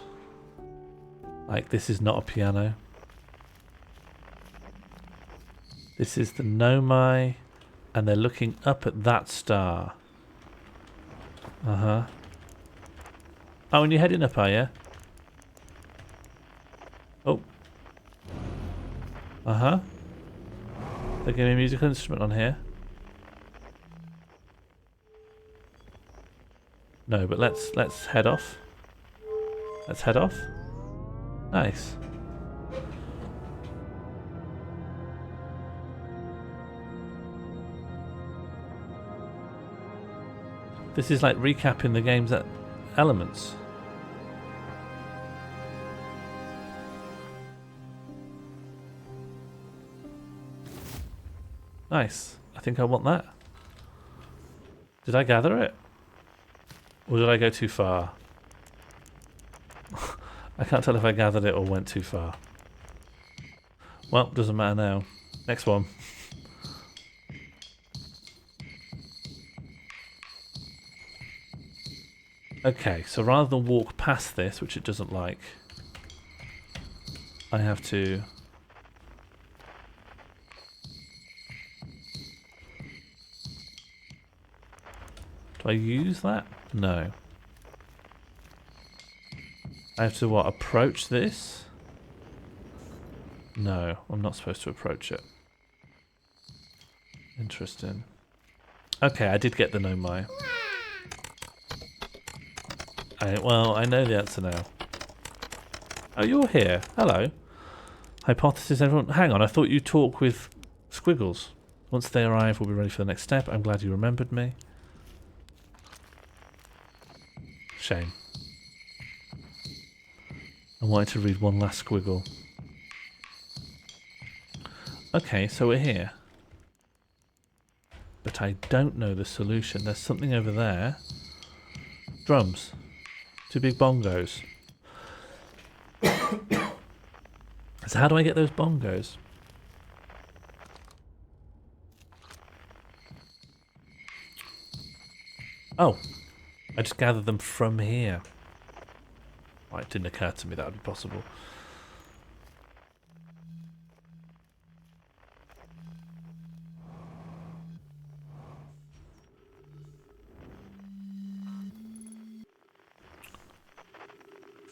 Like, this is not a piano. This is the Nomai, and they're looking up at that star. Uh-huh. Oh, and you're heading up, are you? Oh. Uh-huh. They're giving me a musical instrument on here. No, but let's head off. Let's head off. Nice. This is like recapping the game's elements. Nice. I think I want that. Did I gather it? Or did I go too far? I can't tell if I gathered it or went too far. Well, doesn't matter now. Next one. Okay, so rather than walk past this, which it doesn't like, I have to... Do I use that? No. I have to, what, approach this? No, I'm not supposed to approach it. Interesting. Okay, I did get the Nomai. Well, I know the answer now. Oh, you're here. Hello. Hypothesis, everyone. Hang on, I thought you talk with Squiggles. Once they arrive, we'll be ready for the next step. I'm glad you remembered me. Shame. I wanted to read one last squiggle. Okay, so we're here. But I don't know the solution. There's something over there. Drums. Two big bongos. So how do I get those bongos? Oh, I just gathered them from here. Right, it didn't occur to me that would be possible.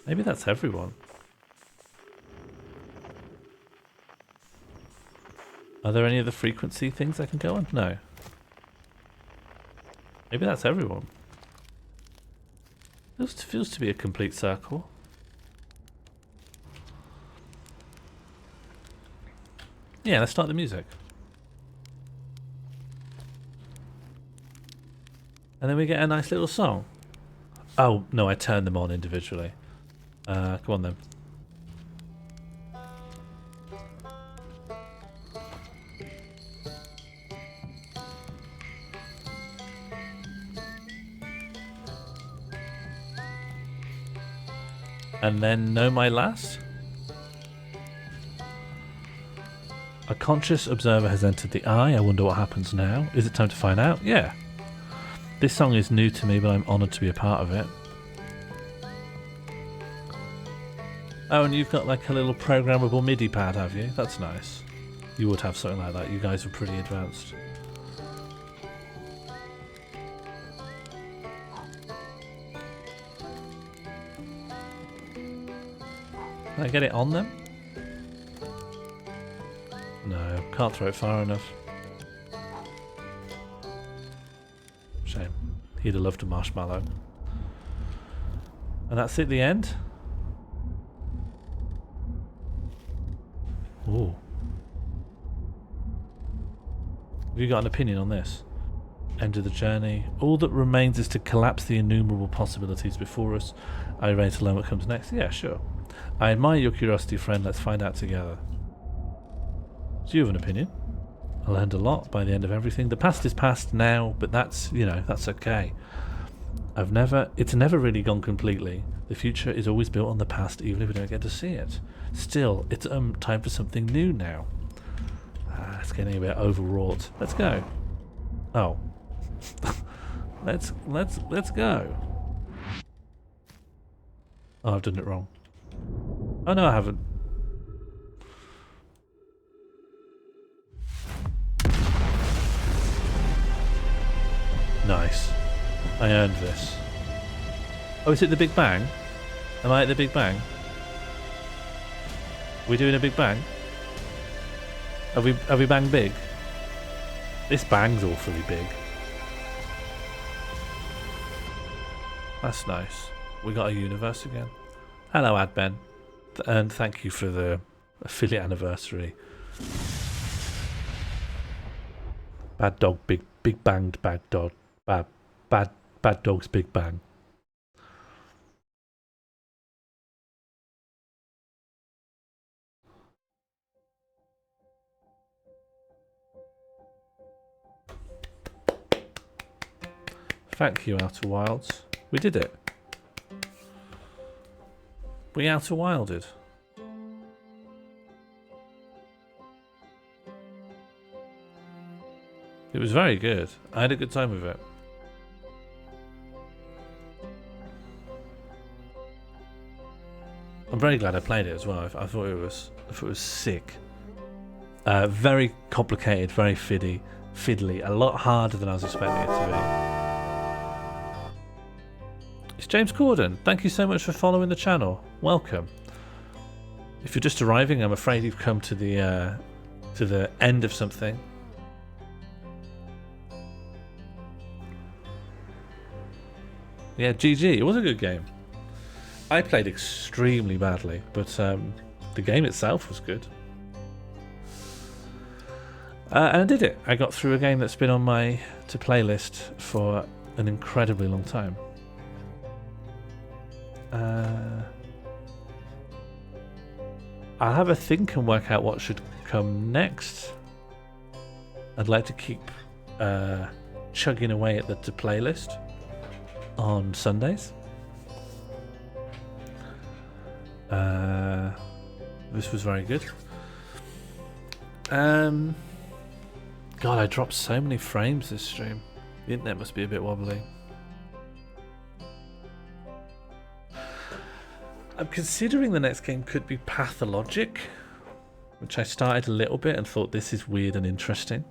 Maybe that's everyone. Are there any other frequency things I can go on? No. Maybe that's everyone. Feels to be a complete circle. Yeah, let's start the music. And then we get a nice little song. Oh, no, I turned them on individually. Come on then. And then Know My Last. A conscious observer has entered the eye. I wonder what happens now. Is it time to find out? Yeah. This song is new to me, but I'm honoured to be a part of it. Oh, and you've got like a little programmable MIDI pad, have you? That's nice. You would have something like that. You guys are pretty advanced. Can I get it on them? No, can't throw it far enough. Shame. He'd have loved a marshmallow. And that's it, the end? Ooh. Have you got an opinion on this? End of the journey. All that remains is to collapse the innumerable possibilities before us. Are you ready to learn what comes next? Yeah, sure. I admire your curiosity, friend. Let's find out together. Do you have an opinion? I learned a lot by the end of everything. The past is past now, but that's, you know, that's okay. It's never really gone completely. The future is always built on the past, even if we don't get to see it. Still, it's time for something new now. It's getting a bit overwrought. Let's go. Oh. let's go. Oh, I've done it wrong. Oh no, I haven't. Nice. I earned this. Oh, is it the Big Bang? Am I at the Big Bang? We doing a Big Bang? Have we banged big? This bang's awfully big. That's nice. We got a universe again. Hello, Adben. And thank you for the affiliate anniversary. Bad dog, big banged bad dog. Bad dog's Big Bang. Thank you, Outer Wilds. We did it. We Outer Wilded. It was very good. I had a good time with it. I'm very glad I played it as well. I thought it was sick. Very complicated, very fiddly, a lot harder than I was expecting it to be. It's James Corden. Thank you so much for following the channel. Welcome. If you're just arriving, I'm afraid you've come to the end of something. Yeah, GG. It was a good game. I played extremely badly, but the game itself was good. And I did it. I got through a game that's been on my to-play list for an incredibly long time. I'll have a think and work out what should come next. I'd like to keep chugging away at the to-play list on Sundays. This was very good. God, I dropped so many frames this stream. The internet must be a bit wobbly. I'm considering the next game could be Pathologic, which I started a little bit and thought this is weird and interesting.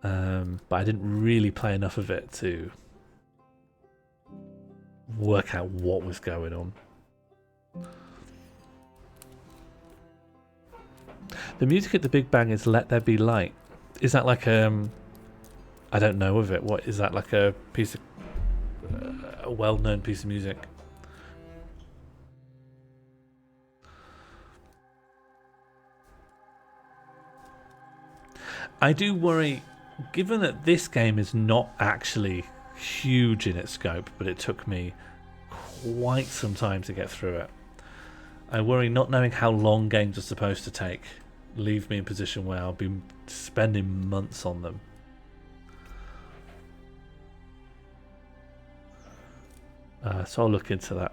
But I didn't really play enough of it to work out what was going on. The music at the Big Bang is Let There Be Light. Is that like I don't know of it. What is that, like a piece of a well-known piece of music? I do worry, given that this game is not actually huge in its scope, but it took me quite some time to get through it. I worry not knowing how long games are supposed to take leave me in a position where I'll be spending months on them. So I'll look into that.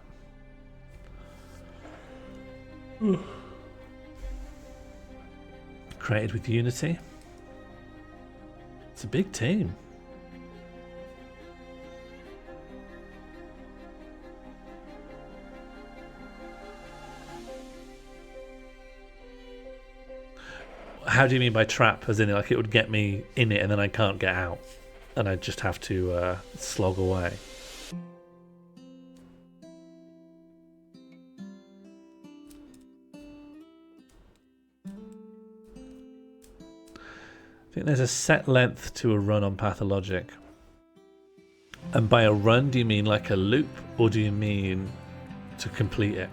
Created with Unity. It's a big team. How do you mean by trap? As in, like, it would get me in it and then I can't get out, and I just have to slog away. I think there's a set length to a run on Pathologic. And by a run, do you mean like a loop, or do you mean to complete it?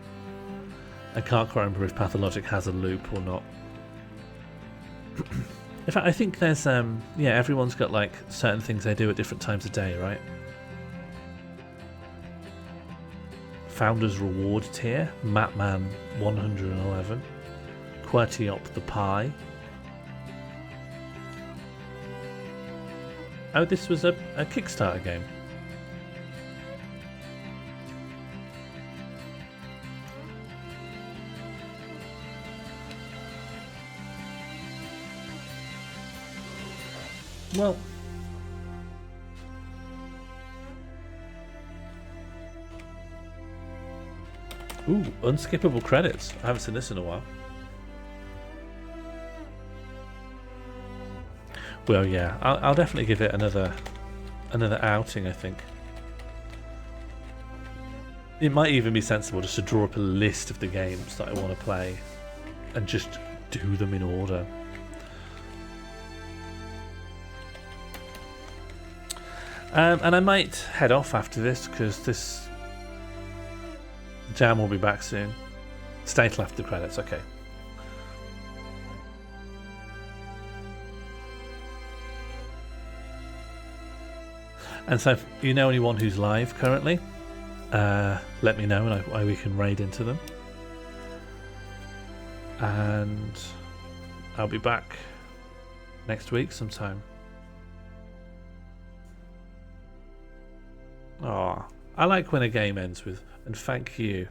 I can't quite remember if Pathologic has a loop or not. In fact, I think there's yeah, everyone's got like certain things they do at different times of day, right? Founders Reward tier, Mapman 111, QWERTY the Pie. Oh, this was a Kickstarter game. Well, ooh, unskippable credits. I haven't seen this in a while. Well, yeah, I'll definitely give it another outing, I think. It might even be sensible just to draw up a list of the games that I want to play and just do them in order. And I might head off after this because this jam will be back soon. Stay till after the credits, okay. And so if you know anyone who's live currently, let me know and we can raid into them. And I'll be back next week sometime. Aw, I like when a game ends with, and thank you.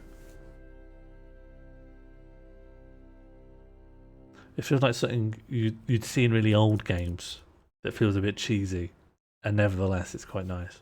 It feels like something you'd see in really old games that feels a bit cheesy, and nevertheless it's quite nice.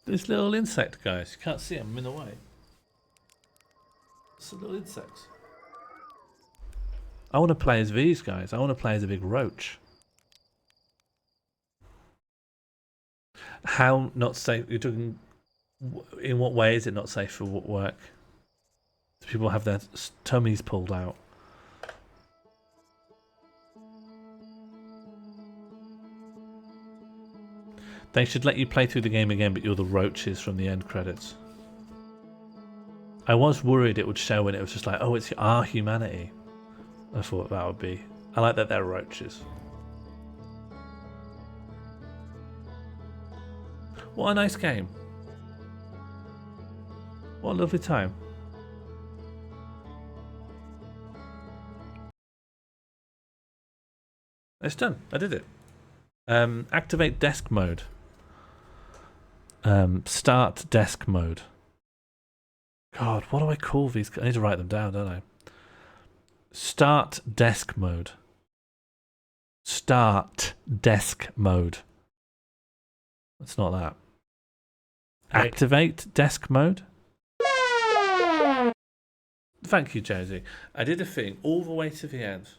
These little insect guys, you can't see them in the way. It's a little insects. I want to play as these guys. I want to play as a big roach. How not safe? You're talking. In what way is it not safe for work? Do people have their tummies pulled out? They should let you play through the game again, but you're the roaches from the end credits. I was worried it would show when it was just like, oh, it's our humanity. I thought that would be. I like that they're roaches. What a nice game. What a lovely time. It's done. I did it. Activate desk mode. Start desk mode. God, what do I call these? I need to write them down, don't I? Start desk mode. Start desk mode. It's not that. Right. Activate desk mode. Thank you, Josie. I did a thing all the way to the end.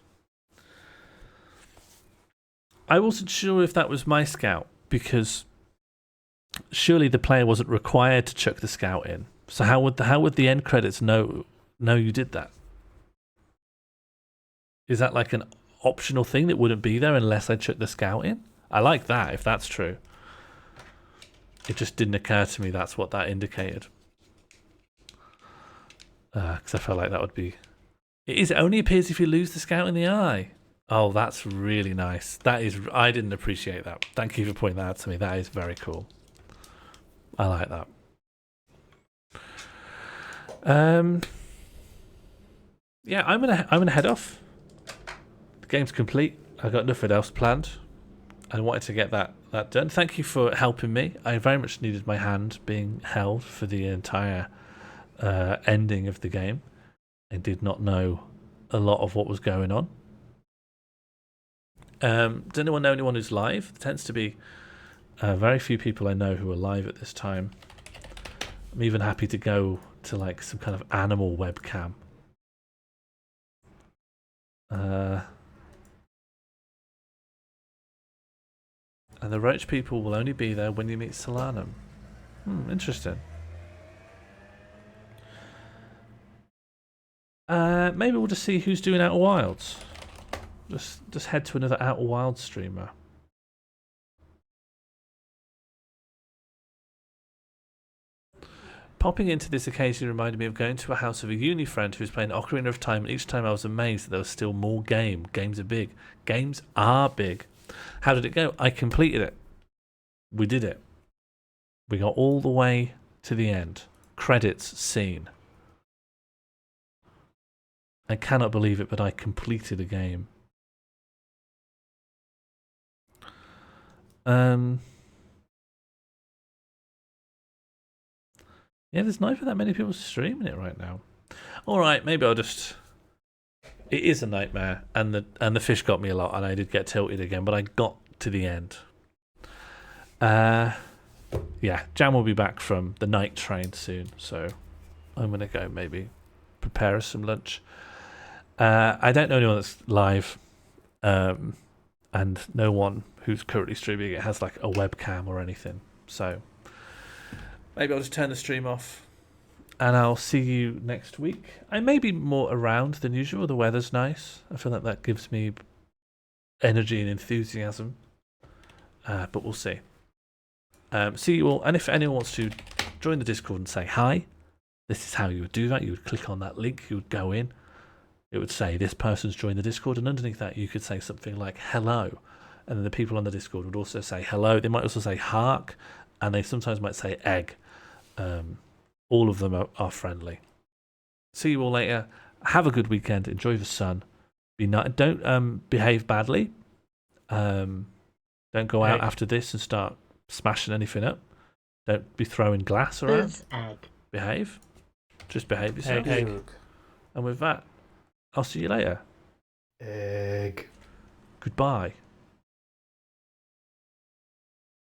I wasn't sure if that was my scout because surely the player wasn't required to chuck the scout in. So how would the end credits know you did that? Is that like an optional thing that wouldn't be there unless I chuck the scout in? I like that if that's true. It just didn't occur to me that's what that indicated. Because I felt like that would be... It only appears if you lose the scout in the eye. Oh, that's really nice. That is... I didn't appreciate that. Thank you for pointing that out to me. That is very cool. I like that. Yeah, I'm gonna head off. The game's complete. I've got nothing else planned. I wanted to get that done. Thank you for helping me. I very much needed my hand being held for the entire ending of the game. I did not know a lot of what was going on. Does anyone know anyone who's live? There tends to be very few people I know who are live at this time. I'm even happy to go to like some kind of animal webcam. And the roach people will only be there when you meet Solanum. Interesting. Maybe we'll just see who's doing Outer Wilds. Just head to another Outer Wilds streamer. Popping into this occasionally reminded me of going to a house of a uni friend who was playing Ocarina of Time, and each time I was amazed that there was still more game. Games are big. Games are big. How did it go? I completed it. We did it. We got all the way to the end. Credits scene. I cannot believe it, but I completed a game. Yeah, there's not even that many people streaming it right now. All right, maybe I'll just... It is a nightmare, and the fish got me a lot, and I did get tilted again, but I got to the end. Yeah, Jam will be back from the night train soon, so I'm going to go maybe prepare us some lunch. I don't know anyone that's live, and no one who's currently streaming it has like a webcam or anything, so maybe I'll just turn the stream off. And I'll see you next week. I may be more around than usual. The weather's nice. I feel like that gives me energy and enthusiasm. But we'll see. See you all. And if anyone wants to join the Discord and say hi, this is how you would do that. You would click on that link. You would go in. It would say, this person's joined the Discord. And underneath that, you could say something like, hello. And then the people on the Discord would also say hello. They might also say hark. And they sometimes might say egg. All of them are friendly. See you all later. Have a good weekend. Enjoy the sun. Don't behave badly. Don't go out after this and start smashing anything up. Don't be throwing glass around. Egg. Behave. Just behave yourself. Egg. And with that, I'll see you later. Egg. Goodbye.